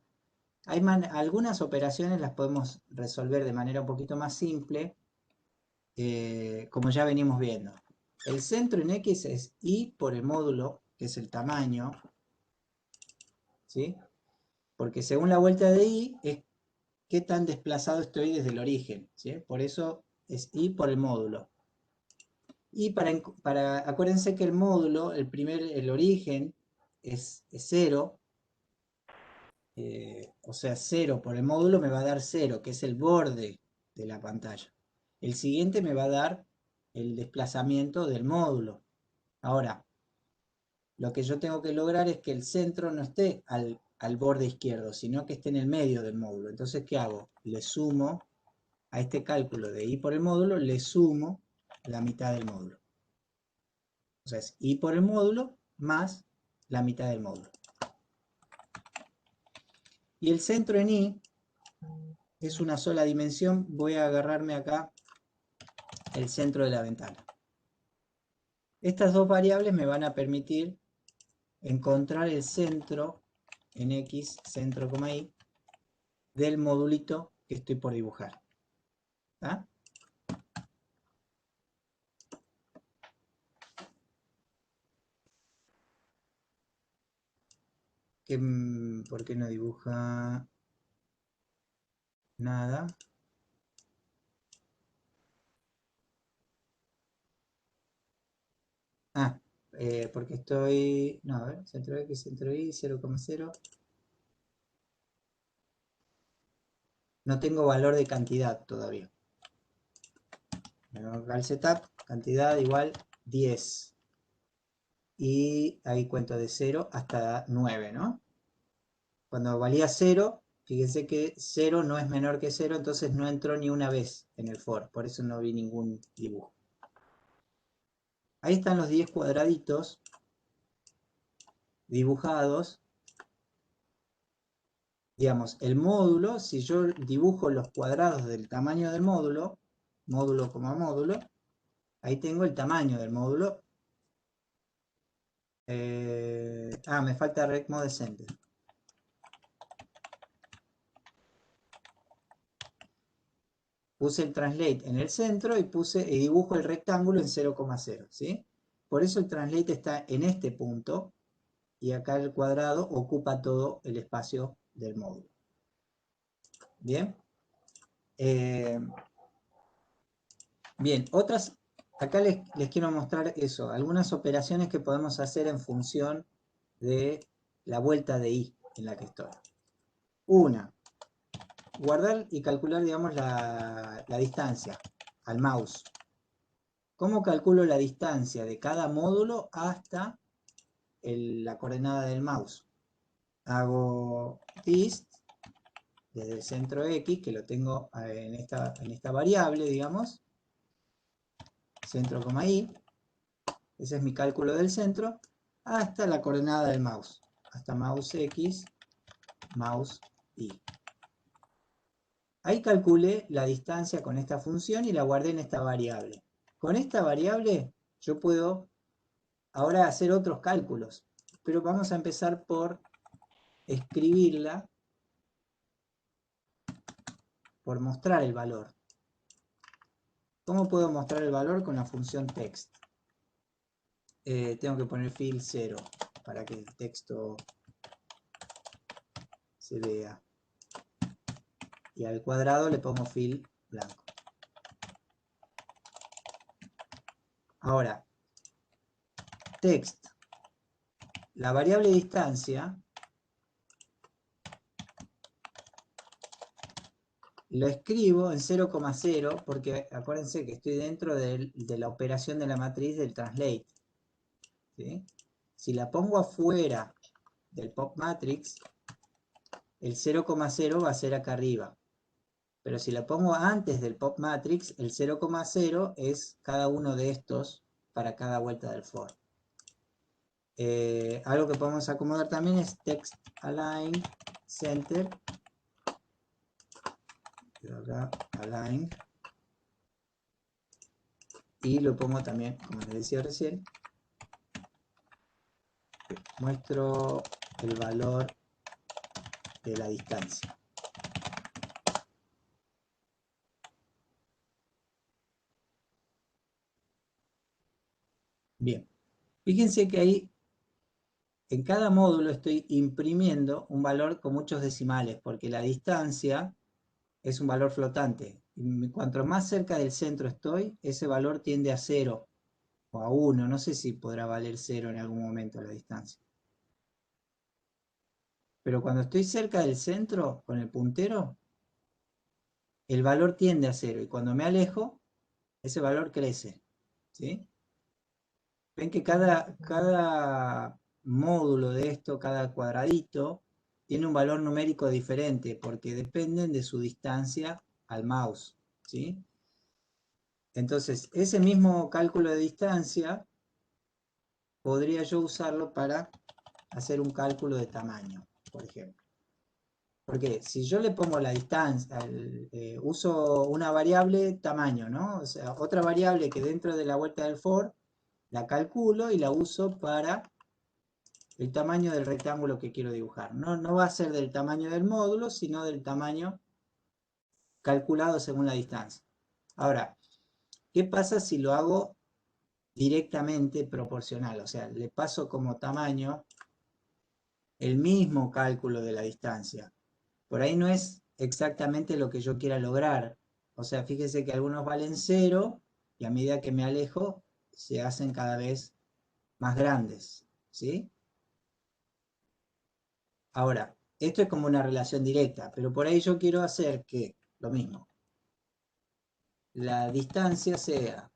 hay algunas operaciones las podemos resolver de manera un poquito más simple, como ya venimos viendo. El centro en x es y por el módulo, que es el tamaño, ¿sí? Porque según la vuelta de y es qué tan desplazado estoy desde el origen, ¿sí? Por eso es y por el módulo. Y acuérdense que el módulo, el origen es 0, o sea, 0 por el módulo me va a dar 0, que es el borde de la pantalla. El siguiente me va a dar el desplazamiento del módulo. Ahora, lo que yo tengo que lograr es que el centro no esté al borde izquierdo, sino que esté en el medio del módulo. Entonces, ¿qué hago? Le sumo a este cálculo de y por el módulo, le sumo la mitad del módulo. O sea, es y por el módulo más la mitad del módulo. Y el centro en y es una sola dimensión. Voy a agarrarme acá el centro de la ventana. Estas dos variables me van a permitir encontrar el centro en x, centro, y, del modulito que estoy por dibujar. ¿Está? ¿Por qué no dibuja nada? Ah, porque estoy... No, a ver, centro X, centro Y, 0,0. No tengo valor de cantidad todavía. Al setup, cantidad igual 10. Y ahí cuento de 0 hasta 9, ¿no? Cuando valía 0, fíjense que 0 no es menor que 0, entonces no entró ni una vez en el for, por eso no vi ningún dibujo. Ahí están los 10 cuadraditos dibujados. Digamos, el módulo, si yo dibujo los cuadrados del tamaño del módulo, módulo como módulo, ahí tengo el tamaño del módulo. Me falta Rect Mode Center. Puse el translate en el centro y dibujo el rectángulo en 0,0, ¿sí? Por eso el translate está en este punto y acá el cuadrado ocupa todo el espacio del módulo. Bien. Bien, acá les quiero mostrar eso, algunas operaciones que podemos hacer en función de la vuelta de i en la que estoy. Una, guardar y calcular, digamos, la distancia al mouse. ¿Cómo calculo la distancia de cada módulo hasta la coordenada del mouse? Hago dist desde el centro X, que lo tengo en esta variable, digamos, centro, i, ese es mi cálculo del centro, hasta la coordenada del mouse, hasta mouse X, mouse Y. Ahí calculé la distancia con esta función y la guardé en esta variable. Con esta variable yo puedo ahora hacer otros cálculos, pero vamos a empezar por escribirla, por mostrar el valor. ¿Cómo puedo mostrar el valor? Con la función text. Tengo que poner fill 0 para que el texto se vea. Y al cuadrado le pongo fill blanco. Ahora, text. La variable distancia lo escribo en 0,0 porque acuérdense que estoy dentro de la operación de la matriz del translate. ¿Sí? Si la pongo afuera del pop matrix, el 0,0 va a ser acá arriba. Pero si la pongo antes del pop matrix, el 0,0 es cada uno de estos para cada vuelta del for. Algo que podemos acomodar también es text align center. Acá, align. Y lo pongo también, como les decía recién, muestro el valor de la distancia. Bien, fíjense que ahí en cada módulo estoy imprimiendo un valor con muchos decimales, porque la distancia es un valor flotante. Y cuanto más cerca del centro estoy, ese valor tiende a 0 o a 1. No sé si podrá valer 0 en algún momento la distancia. Pero cuando estoy cerca del centro, con el puntero, el valor tiende a 0. Y cuando me alejo, ese valor crece. ¿Sí? Ven que cada módulo de esto, cada cuadradito, tiene un valor numérico diferente porque dependen de su distancia al mouse. ¿Sí? Entonces, ese mismo cálculo de distancia podría yo usarlo para hacer un cálculo de tamaño, por ejemplo. Porque si yo le pongo la distancia, uso una variable tamaño, ¿no? O sea, otra variable que dentro de la vuelta del for, la calculo y la uso para el tamaño del rectángulo que quiero dibujar. No va a ser del tamaño del módulo, sino del tamaño calculado según la distancia. Ahora, ¿qué pasa si lo hago directamente proporcional? O sea, le paso como tamaño el mismo cálculo de la distancia. Por ahí no es exactamente lo que yo quiera lograr. O sea, fíjese que algunos valen 0 y a medida que me alejo se hacen cada vez más grandes. ¿Sí? Ahora, esto es como una relación directa, pero por ahí yo quiero hacer que, lo mismo, la distancia sea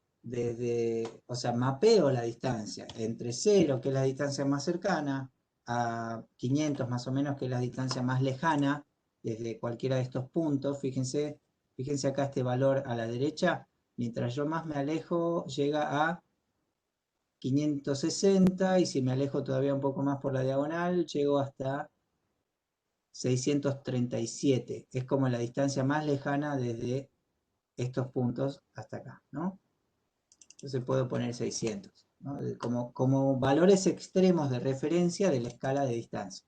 o sea, mapeo la distancia entre 0, que es la distancia más cercana, a 500 más o menos, que es la distancia más lejana, desde cualquiera de estos puntos. Fíjense acá este valor a la derecha, mientras yo más me alejo, llega a 560, y si me alejo todavía un poco más por la diagonal, llego hasta 637. Es como la distancia más lejana desde estos puntos hasta acá, ¿no? Entonces puedo poner 600, ¿no? Como valores extremos de referencia de la escala de distancia.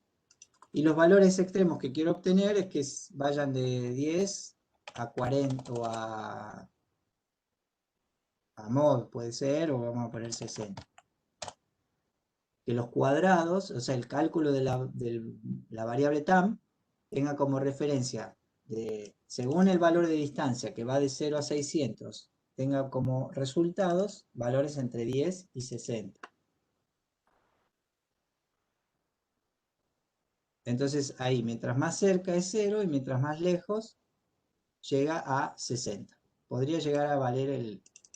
Y los valores extremos que quiero obtener es que vayan de 10 a 40 o a mod puede ser, o vamos a poner 60. que los cuadrados, o sea, el cálculo de la variable tam, tenga como referencia, según el valor de distancia que va de 0 a 600, tenga como resultados valores entre 10 y 60. Entonces ahí, mientras más cerca es 0 y mientras más lejos, llega a 60. Podría llegar a valer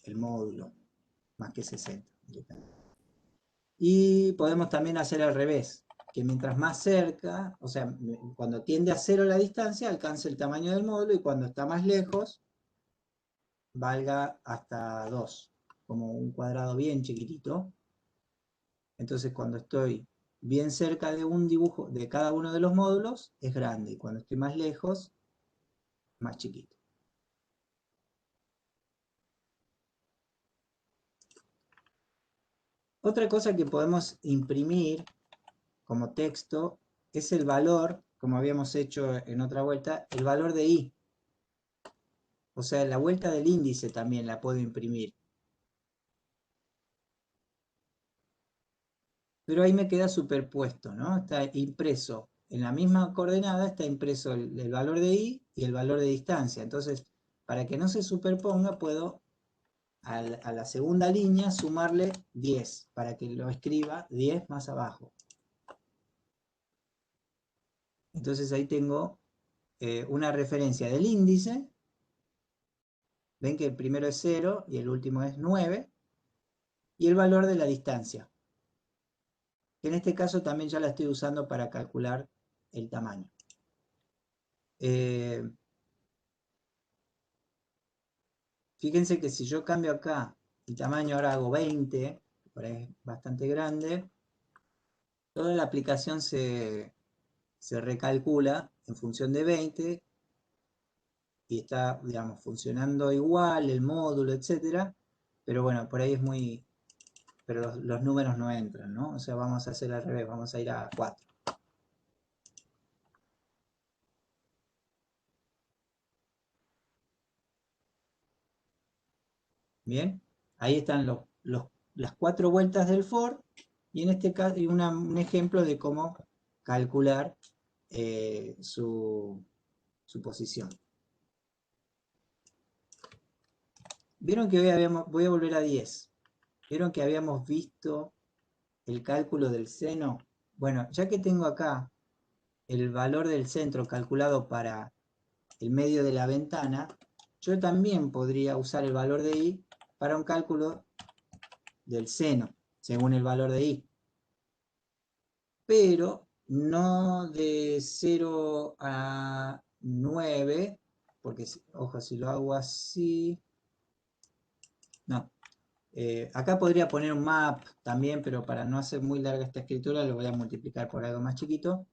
el módulo, más que 60. Y podemos también hacer al revés, que mientras más cerca, o sea, cuando tiende a 0 la distancia, alcance el tamaño del módulo, y cuando está más lejos, valga hasta 2, como un cuadrado bien chiquitito. Entonces cuando estoy bien cerca de un dibujo de cada uno de los módulos, es grande, y cuando estoy más lejos, más chiquito. Otra cosa que podemos imprimir como texto es el valor, como habíamos hecho en otra vuelta, el valor de i. O sea, la vuelta del índice también la puedo imprimir. Pero ahí me queda superpuesto, ¿no? Está impreso. En la misma coordenada está impreso el valor de i y el valor de distancia. Entonces, para que no se superponga, puedo a la segunda línea sumarle 10, para que lo escriba 10 más abajo. Entonces ahí tengo una referencia del índice. Ven que el primero es 0 y el último es 9. Y el valor de la distancia, que en este caso también ya la estoy usando para calcular el tamaño. Fíjense que si yo cambio acá el tamaño, ahora hago 20, por ahí es bastante grande, toda la aplicación se recalcula en función de 20 y está, digamos, funcionando igual, el módulo, etcétera, pero bueno, por ahí es muy... pero los números no entran, ¿no? O sea, vamos a hacer al revés, vamos a ir a 4. Bien, ahí están las 4 vueltas del for, y en este caso y un ejemplo de cómo calcular su posición. Vieron que hoy voy a volver a 10. Vieron que habíamos visto el cálculo del seno. Bueno, ya que tengo acá el valor del centro calculado para el medio de la ventana, yo también podría usar el valor de i para un cálculo del seno, según el valor de i. Pero no de 0 a 9, porque, ojo, si lo hago así, no. Acá podría poner un map también, pero para no hacer muy larga esta escritura, lo voy a multiplicar por algo más chiquito.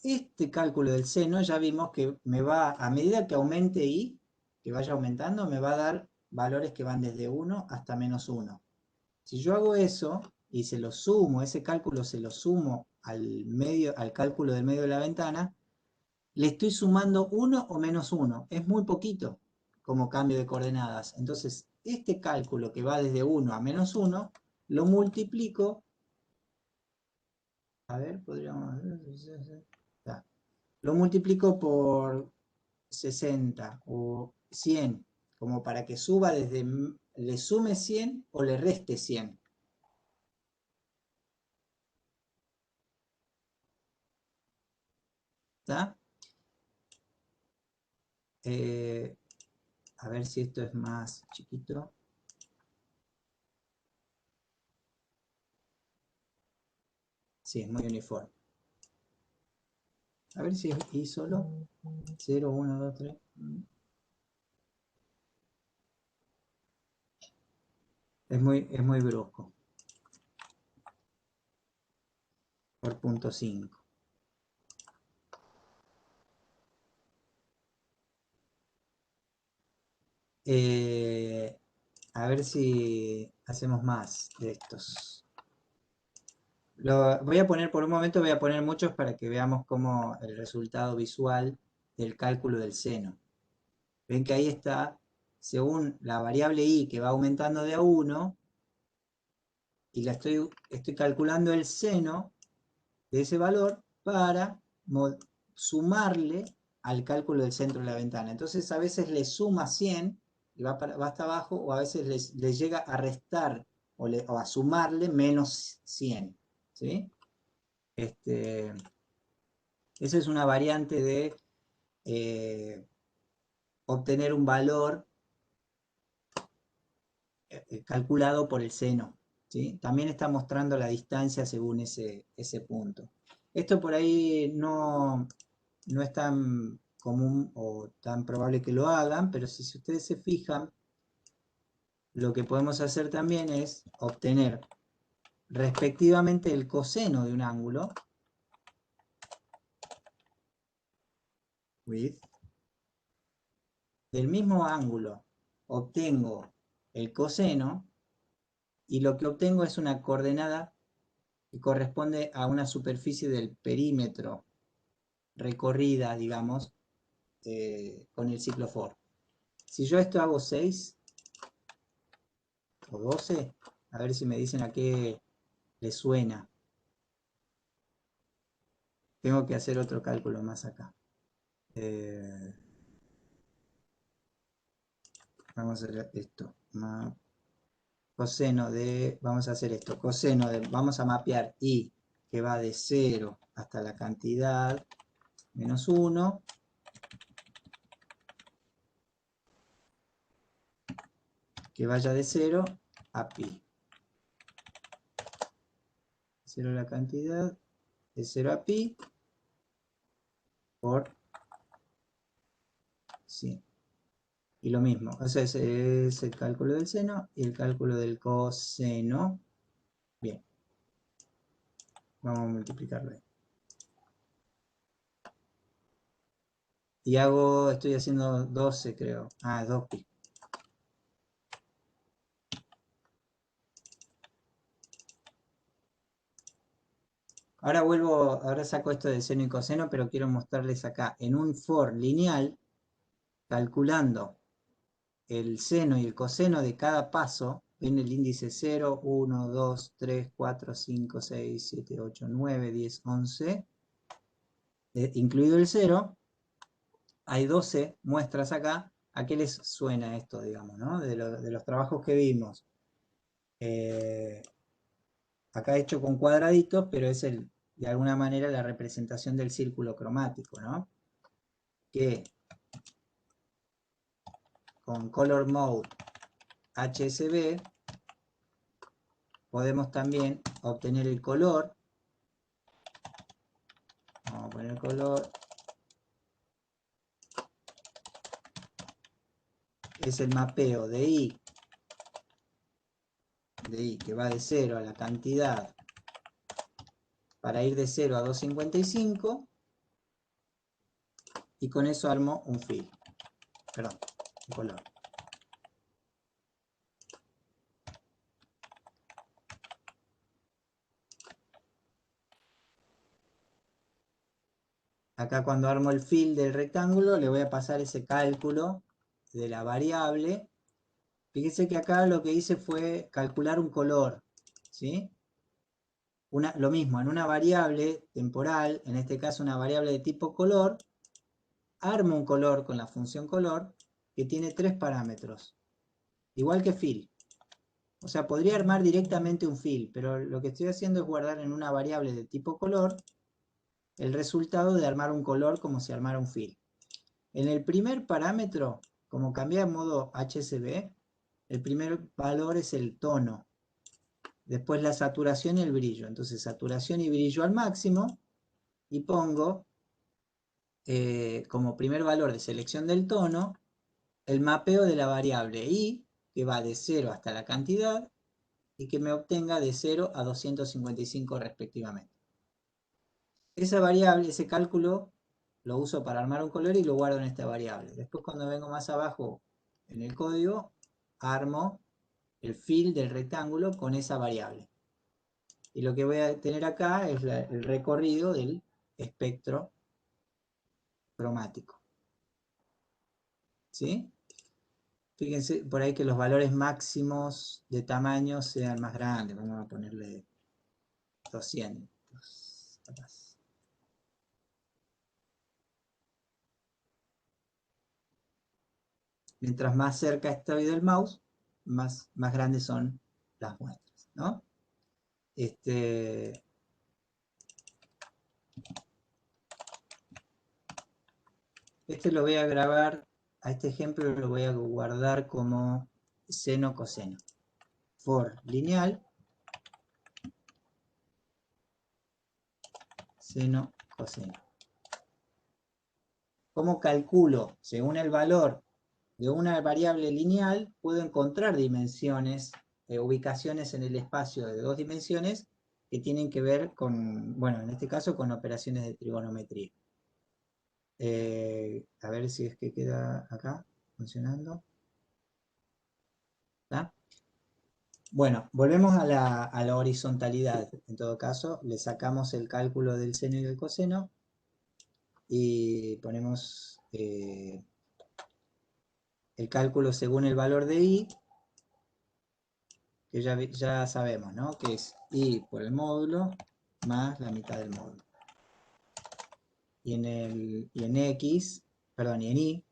Este cálculo del seno ya vimos que me va, a medida que aumente i, que vaya aumentando, me va a dar valores que van desde 1 hasta menos 1. Si yo hago eso y se lo sumo, ese cálculo se lo sumo al cálculo del medio de la ventana, le estoy sumando 1 o menos 1. Es muy poquito como cambio de coordenadas. Entonces, este cálculo que va desde 1 a menos 1, lo multiplico. A ver, podríamos... Lo multiplico por 60 o 100, como para que suba desde... le sume 100 o le reste 100. ¿Está? A ver si esto es más chiquito. Sí, es muy uniforme. A ver si es i solo. 0, 1, 2, 3. Es muy brusco. Por punto 5. A ver si hacemos más de estos. Voy a poner por un momento, voy a poner muchos para que veamos cómo el resultado visual del cálculo del seno. Ven que ahí está, según la variable i que va aumentando de a 1, y estoy calculando el seno de ese valor para sumarle al cálculo del centro de la ventana. Entonces a veces le suma 100 y va hasta abajo, o a veces le llega a restar o a sumarle menos 100. ¿Sí? Esa es una variante de obtener un valor calculado por el seno. ¿Sí? También está mostrando la distancia según ese punto. Esto por ahí no es tan común o tan probable que lo hagan, pero si ustedes se fijan, lo que podemos hacer también es obtener respectivamente el coseno de un ángulo, del mismo ángulo obtengo el coseno, y lo que obtengo es una coordenada que corresponde a una superficie del perímetro recorrida, digamos, con el ciclo for. Si yo esto hago 6 o 12, a ver si me dicen a qué le suena. Tengo que hacer otro cálculo más acá. Vamos a hacer esto. Coseno de, vamos a hacer esto, coseno de, vamos a mapear i, que va de 0 hasta la cantidad menos 1, que vaya de 0 a pi. 0 la cantidad, de 0 a pi, por 100. Y lo mismo, o sea, ese es el cálculo del seno y el cálculo del coseno. Bien, vamos a multiplicarlo ahí. Y estoy haciendo 12 creo. 2pi. Ahora saco esto de seno y coseno, pero quiero mostrarles acá en un for lineal, calculando el seno y el coseno de cada paso, en el índice 0, 1, 2, 3, 4, 5, 6, 7, 8, 9, 10, 11, incluido el 0, hay 12 muestras acá. ¿A qué les suena esto, digamos, ¿no? De los trabajos que vimos. Acá hecho con cuadraditos, pero es de alguna manera la representación del círculo cromático, ¿no? Que con Color Mode HSB podemos también obtener el color. Vamos a poner color. Es el mapeo de I que va de 0 a la cantidad para ir de 0 a 255, y con eso armo un fill. Perdón, un color. Acá cuando armo el fill del rectángulo le voy a pasar ese cálculo de la variable. Fíjense que acá lo que hice fue calcular un color, ¿sí? Lo mismo, en una variable temporal, en este caso una variable de tipo color, armo un color con la función color que tiene 3 parámetros, igual que fill. O sea, podría armar directamente un fill, pero lo que estoy haciendo es guardar en una variable de tipo color el resultado de armar un color como si armara un fill. En el primer parámetro, como cambié a modo HSB, el primer valor es el tono. Después la saturación y el brillo. Entonces saturación y brillo al máximo, y pongo como primer valor de selección del tono el mapeo de la variable i, que va de 0 hasta la cantidad, y que me obtenga de 0 a 255 respectivamente. Esa variable, ese cálculo, lo uso para armar un color y lo guardo en esta variable. Después cuando vengo más abajo en el código, armo el fill del rectángulo con esa variable. Y lo que voy a tener acá es el recorrido del espectro cromático. ¿Sí? Fíjense por ahí que los valores máximos de tamaño sean más grandes. Vamos a ponerle 200. Capaz. Mientras más cerca estoy del mouse, más grandes son las muestras, ¿no? Este lo voy a grabar, a este ejemplo lo voy a guardar como seno coseno. For lineal, seno coseno. ¿Cómo calculo? Según el valor de una variable lineal, puedo encontrar dimensiones, ubicaciones en el espacio de 2 dimensiones que tienen que ver con, bueno, en este caso con operaciones de trigonometría. A ver si es que queda acá funcionando. ¿Está? Bueno, volvemos a la horizontalidad. En todo caso, le sacamos el cálculo del seno y del coseno y ponemos el cálculo según el valor de i, que ya sabemos, ¿no? Que es i por el módulo más la mitad del módulo. Y en x, perdón, y en i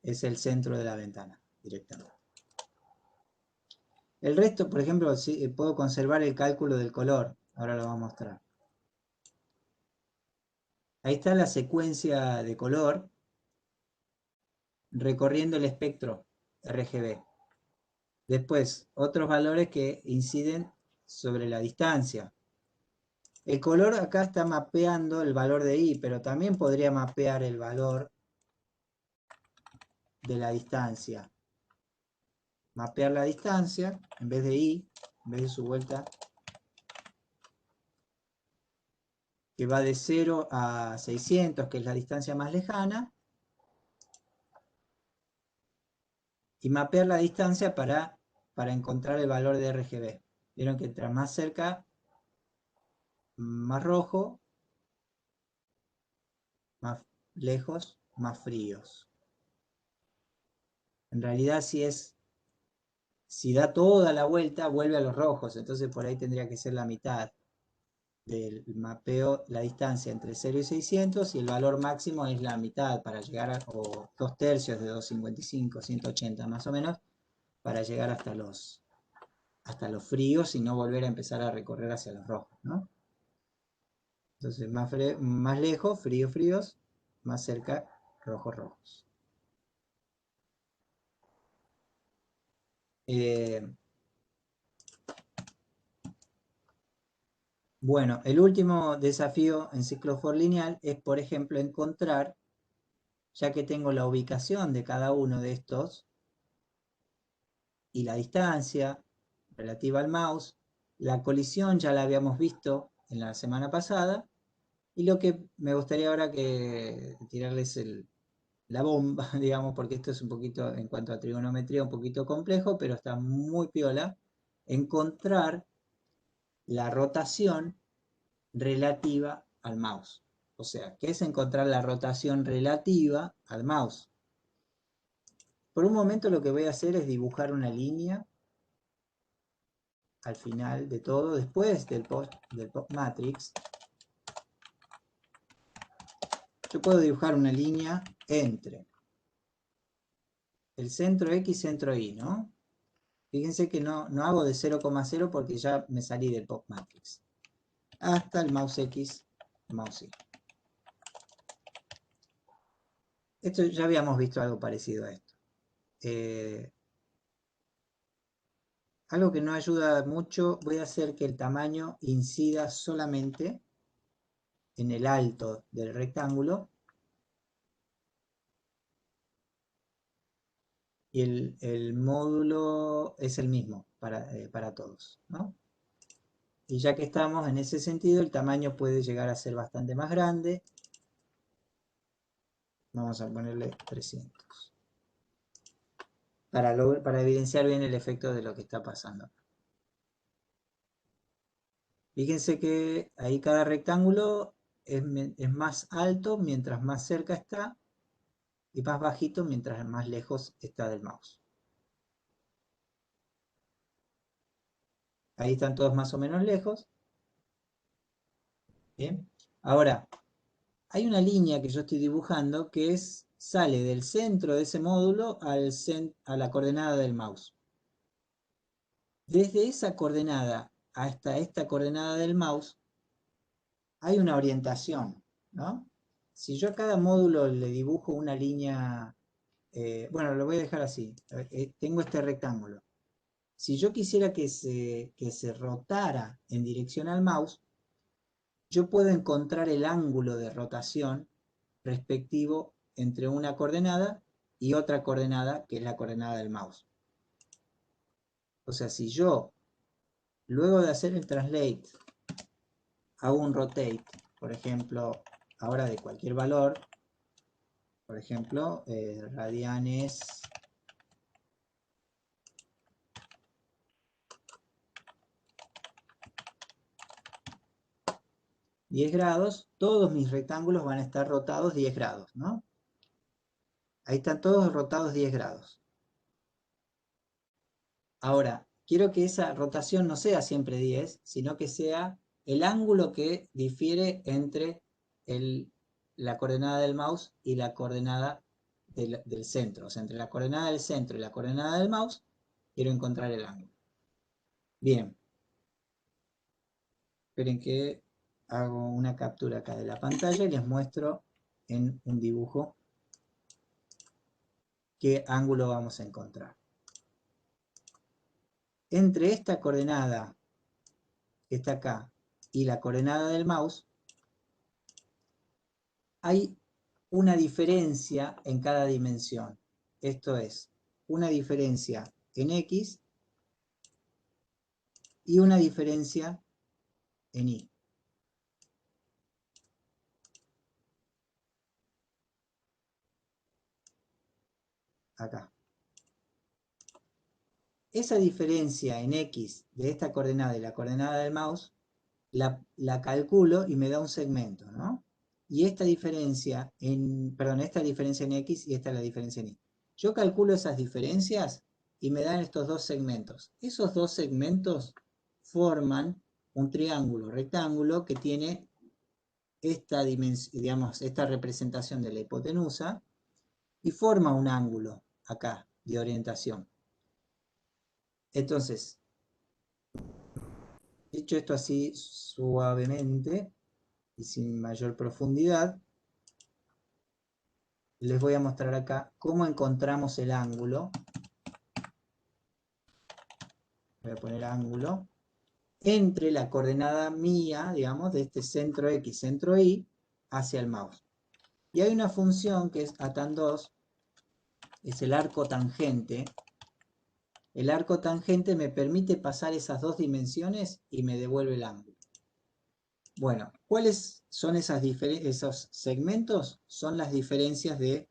es el centro de la ventana directamente. El resto, por ejemplo, sí, puedo conservar el cálculo del color. Ahora lo voy a mostrar. Ahí está la secuencia de color recorriendo el espectro RGB. Después, otros valores que inciden sobre la distancia. El color acá está mapeando el valor de i, pero también podría mapear el valor de la distancia. Mapear la distancia, en vez de i, en vez de su vuelta, que va de 0 a 600, que es la distancia más lejana, y mapear la distancia para encontrar el valor de RGB. Vieron que entre más cerca, más rojo, más lejos, más fríos. En realidad, si da toda la vuelta, vuelve a los rojos, entonces por ahí tendría que ser la mitad del mapeo, la distancia entre 0 y 600, y el valor máximo es la mitad para llegar a, o 2/3 de 255, 180 más o menos, para llegar hasta los fríos y no volver a empezar a recorrer hacia los rojos, ¿no? Entonces, más lejos, fríos, más cerca, rojos. Bueno, el último desafío en ciclo for lineal es, por ejemplo, encontrar, ya que tengo la ubicación de cada uno de estos y la distancia relativa al mouse, la colisión ya la habíamos visto en la semana pasada, y lo que me gustaría ahora que tirarles la bomba, digamos, porque esto es un poquito, en cuanto a trigonometría, un poquito complejo, pero está muy piola, encontrar la rotación relativa al mouse. O sea, ¿qué es encontrar la rotación relativa al mouse? Por un momento lo que voy a hacer es dibujar una línea al final de todo, después del post matrix. Yo puedo dibujar una línea entre el centro X y centro Y, ¿no? Fíjense que no hago de 0,0 porque ya me salí del pop matrix. Hasta el mouse X, mouse Y. Esto ya habíamos visto algo parecido a esto. Algo que no ayuda mucho, voy a hacer que el tamaño incida solamente en el alto del rectángulo y el módulo es el mismo para todos, ¿no? Y ya que estamos en ese sentido, el tamaño puede llegar a ser bastante más grande. Vamos a ponerle 300. Para evidenciar bien el efecto de lo que está pasando. Fíjense que ahí cada rectángulo es más alto mientras más cerca está y más bajito mientras más lejos está del mouse. Ahí están todos más o menos lejos. Bien. Ahora, hay una línea que yo estoy dibujando que sale del centro de ese módulo a la coordenada del mouse. Desde esa coordenada hasta esta coordenada del mouse hay una orientación, ¿no? Si yo a cada módulo le dibujo una línea, bueno, lo voy a dejar así. Tengo este rectángulo. Si yo quisiera que se rotara en dirección al mouse, yo puedo encontrar el ángulo de rotación respectivo entre una coordenada y otra coordenada, que es la coordenada del mouse. O sea, si yo, luego de hacer el translate, hago un rotate, por ejemplo, ahora de cualquier valor, por ejemplo, radianes 10 grados, todos mis rectángulos van a estar rotados 10 grados, ¿no? Ahí están todos rotados 10 grados. Ahora, quiero que esa rotación no sea siempre 10, sino que sea el ángulo que difiere entre la coordenada del mouse y la coordenada del centro. O sea, entre la coordenada del centro y la coordenada del mouse, quiero encontrar el ángulo. Bien. Esperen que hago una captura acá de la pantalla y les muestro en un dibujo qué ángulo vamos a encontrar. Entre esta coordenada que está acá y la coordenada del mouse hay una diferencia en cada dimensión. Esto es, una diferencia en X y una diferencia en Y. Acá. Esa diferencia en X de esta coordenada y la coordenada del mouse la calculo y me da un segmento, ¿no? Y esta diferencia esta diferencia en X y esta es la diferencia en Y. Yo calculo esas diferencias y me dan estos dos segmentos. Esos dos segmentos forman un triángulo rectángulo que tiene esta dimensión, digamos, esta representación de la hipotenusa y forma un ángulo acá de orientación. Entonces, dicho esto así suavemente y sin mayor profundidad, les voy a mostrar acá cómo encontramos el ángulo. Voy a poner ángulo entre la coordenada mía, digamos, de este centro X, centro Y, hacia el mouse. Y hay una función que es atan2, es el arco tangente. El arco tangente me permite pasar esas dos dimensiones y me devuelve el ángulo. Bueno, ¿cuáles son esos segmentos? Son las diferencias de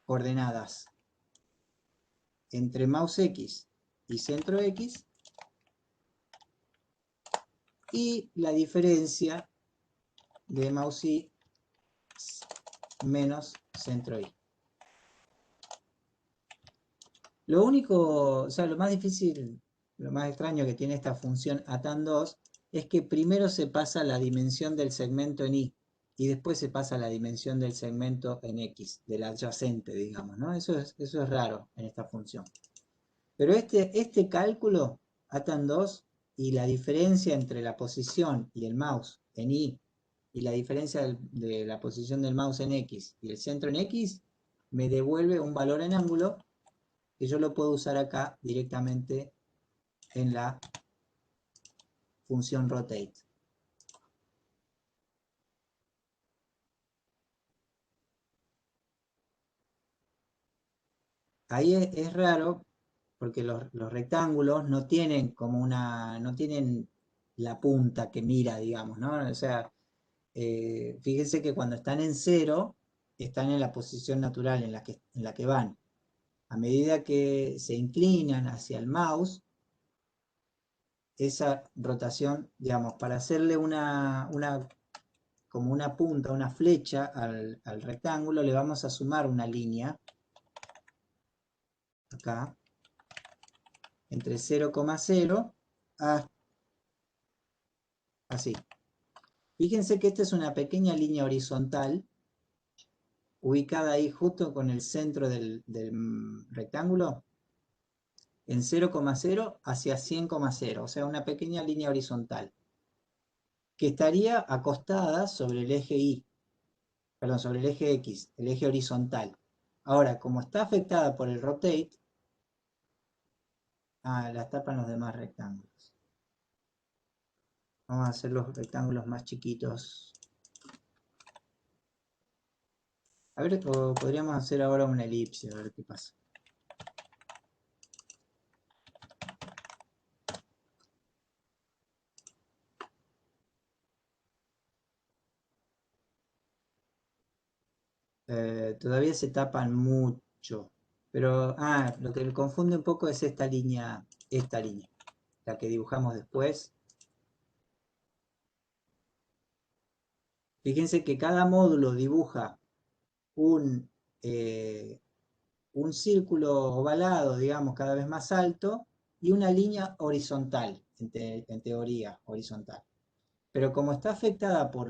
coordenadas entre mouse X y centro X y la diferencia de mouse Y menos centro Y. Lo único, o sea, lo más difícil, lo más extraño que tiene esta función atan2 es que primero se pasa la dimensión del segmento en Y y después se pasa la dimensión del segmento en X, del adyacente, digamos, ¿no? Eso es raro en esta función. Pero este cálculo, atan2, y la diferencia entre la posición y el mouse en Y, y la diferencia de la posición del mouse en X y el centro en X, me devuelve un valor en ángulo que yo lo puedo usar acá directamente en la función rotate. Ahí es raro porque los rectángulos no tienen no tienen la punta que mira, digamos, ¿no? O sea, fíjense que cuando están en cero, están en la posición natural en la que van. A medida que se inclinan hacia el mouse, esa rotación, digamos, para hacerle como una punta, una flecha al rectángulo, le vamos a sumar una línea acá, entre 0,0 a así. Fíjense que esta es una pequeña línea horizontal ubicada ahí justo con el centro del rectángulo en 0,0 hacia 100,0, o sea, una pequeña línea horizontal que estaría acostada sobre el eje Y, perdón, sobre el eje X, el eje horizontal. Ahora, como está afectada por el rotate, la tapan los demás rectángulos. Vamos a hacer los rectángulos más chiquitos. A ver, podríamos hacer ahora una elipse, a ver qué pasa. Todavía se tapan mucho. Pero, lo que me confunde un poco es esta línea, la que dibujamos después. Fíjense que cada módulo dibuja un círculo ovalado, digamos, cada vez más alto, y una línea horizontal, en teoría, horizontal. Pero como está afectada por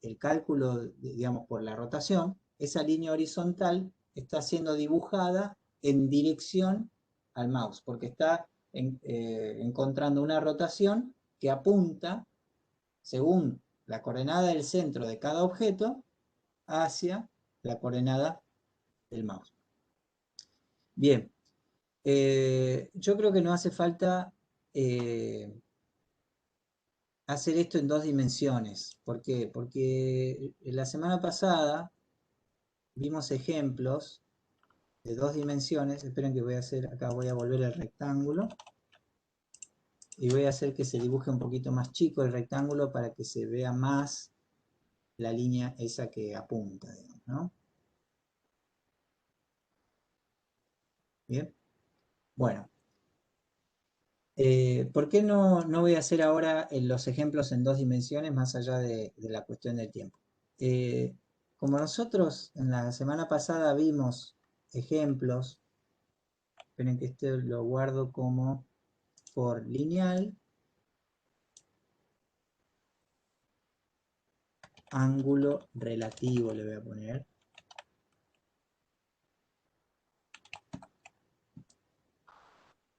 el cálculo, digamos, por la rotación, esa línea horizontal está siendo dibujada en dirección al mouse, porque está encontrando una rotación que apunta, según la coordenada del centro de cada objeto, hacia la coordenada del mouse. Bien, yo creo que no hace falta hacer esto en 2 dimensiones. ¿Por qué? Porque la semana pasada vimos ejemplos de 2 dimensiones. Esperen que voy a hacer, acá voy a volver el rectángulo y voy a hacer que se dibuje un poquito más chico el rectángulo para que se vea más la línea esa que apunta, digamos, ¿no? Bien, bueno. ¿Por qué no voy a hacer ahora los ejemplos en 2 dimensiones más allá de la cuestión del tiempo? Como nosotros en la semana pasada vimos ejemplos, esperen que este lo guardo como for lineal, ángulo relativo le voy a poner.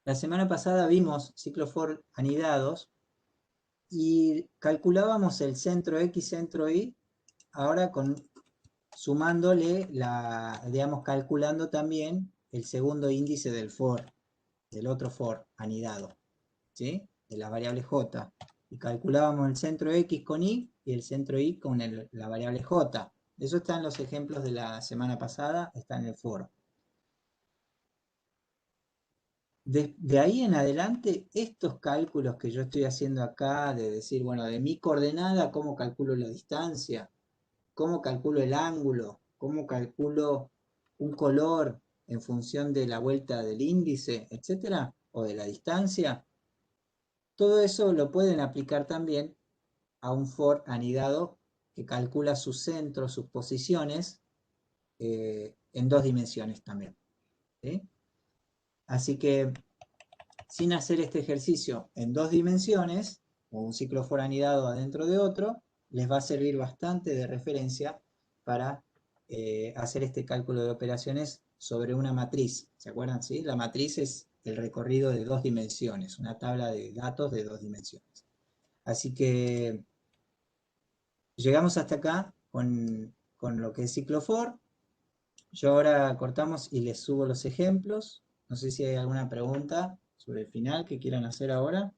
La semana pasada vimos ciclo for anidados y calculábamos el centro X, centro Y, ahora sumándole, digamos, calculando también el segundo índice del otro for anidado, ¿sí? De la variable j. Y calculábamos el centro X con Y y el centro Y con la variable j. Eso está en los ejemplos de la semana pasada, está en el for. De ahí en adelante, estos cálculos que yo estoy haciendo acá, de decir, bueno, de mi coordenada, ¿cómo calculo la distancia? ¿Cómo calculo el ángulo? ¿Cómo calculo un color en función de la vuelta del índice, etcétera? O de la distancia. Todo eso lo pueden aplicar también a un for anidado que calcula sus centros, sus posiciones, en 2 dimensiones también. ¿Sí? Así que, sin hacer este ejercicio en 2 dimensiones, o un ciclo for anidado adentro de otro, les va a servir bastante de referencia para hacer este cálculo de operaciones sobre una matriz. ¿Se acuerdan? ¿Sí? La matriz es el recorrido de 2 dimensiones, una tabla de datos de 2 dimensiones. Así que llegamos hasta acá con lo que es ciclo for. Yo ahora cortamos y les subo los ejemplos. No sé si hay alguna pregunta sobre el final que quieran hacer ahora.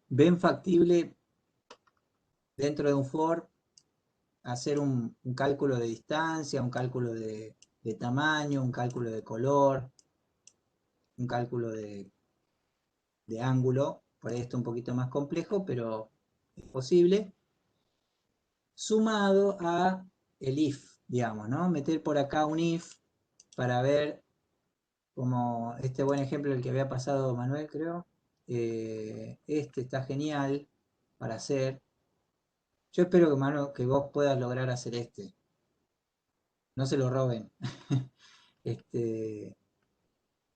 ¿Ven factible dentro de un for hacer un cálculo de distancia, un cálculo de tamaño, un cálculo de color, un cálculo de ángulo? Por ahí está un poquito más complejo, pero es posible. Sumado a el if, digamos, ¿no? Meter por acá un if para ver, como este buen ejemplo el que había pasado Manuel, creo. Este está genial para hacer. Yo espero que, Manu, que vos puedas lograr hacer este. No se lo roben.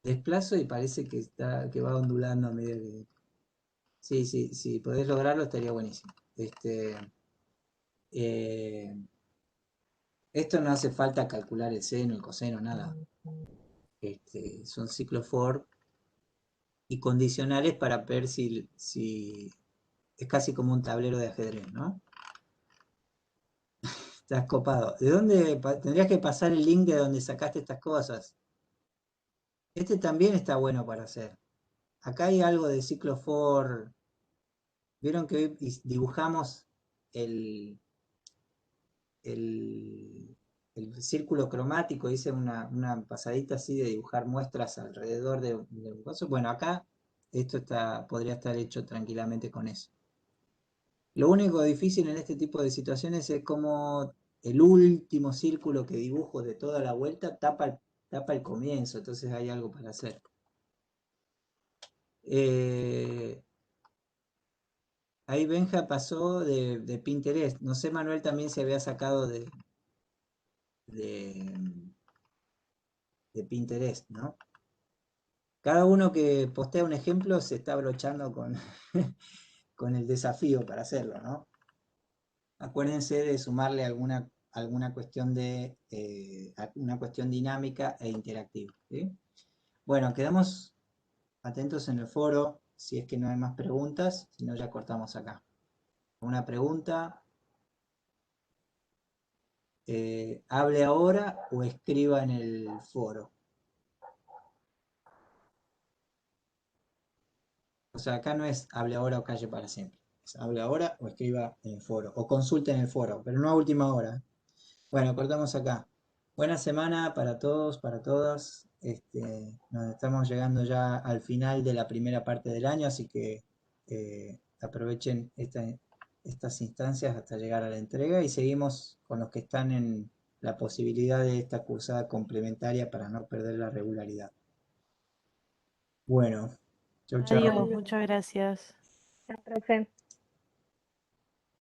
Desplazo y parece que va ondulando a medida que... Sí, sí, si podés lograrlo estaría buenísimo. Eh, Esto no hace falta calcular el seno, el coseno, nada. Son ciclos for y condicionales para ver si es casi como un tablero de ajedrez, ¿no? Estás copado. ¿De dónde tendrías que pasar el link de donde sacaste estas cosas? Este también está bueno para hacer. Acá hay algo de ciclo for. Vieron que hoy dibujamos el, el, el círculo cromático, hice una pasadita así de dibujar muestras alrededor de un coso. Bueno, acá esto podría estar hecho tranquilamente con eso. Lo único difícil en este tipo de situaciones es como el último círculo que dibujo de toda la vuelta tapa el comienzo, entonces hay algo para hacer. Ahí Benja pasó de Pinterest. No sé, Manuel también se había sacado de Pinterest, ¿no? Cada uno que postea un ejemplo se está abrochando con, con el desafío para hacerlo, ¿no? Acuérdense de sumarle alguna cuestión una cuestión dinámica e interactiva, ¿sí? Bueno, quedamos atentos en el foro si es que no hay más preguntas, si no ya cortamos acá. ¿Una pregunta? Hable ahora o escriba en el foro. O sea, acá no es hable ahora o calle para siempre. Es hable ahora o escriba en el foro. O consulte en el foro, pero no a última hora. Bueno, cortamos acá. Buena semana para todos, para todas. Nos estamos llegando ya al final de la primera parte del año, así que aprovechen estas instancias hasta llegar a la entrega y seguimos con los que están en la posibilidad de esta cursada complementaria para no perder la regularidad. Bueno, chau, chau. Adiós, muchas gracias. Ya, profe.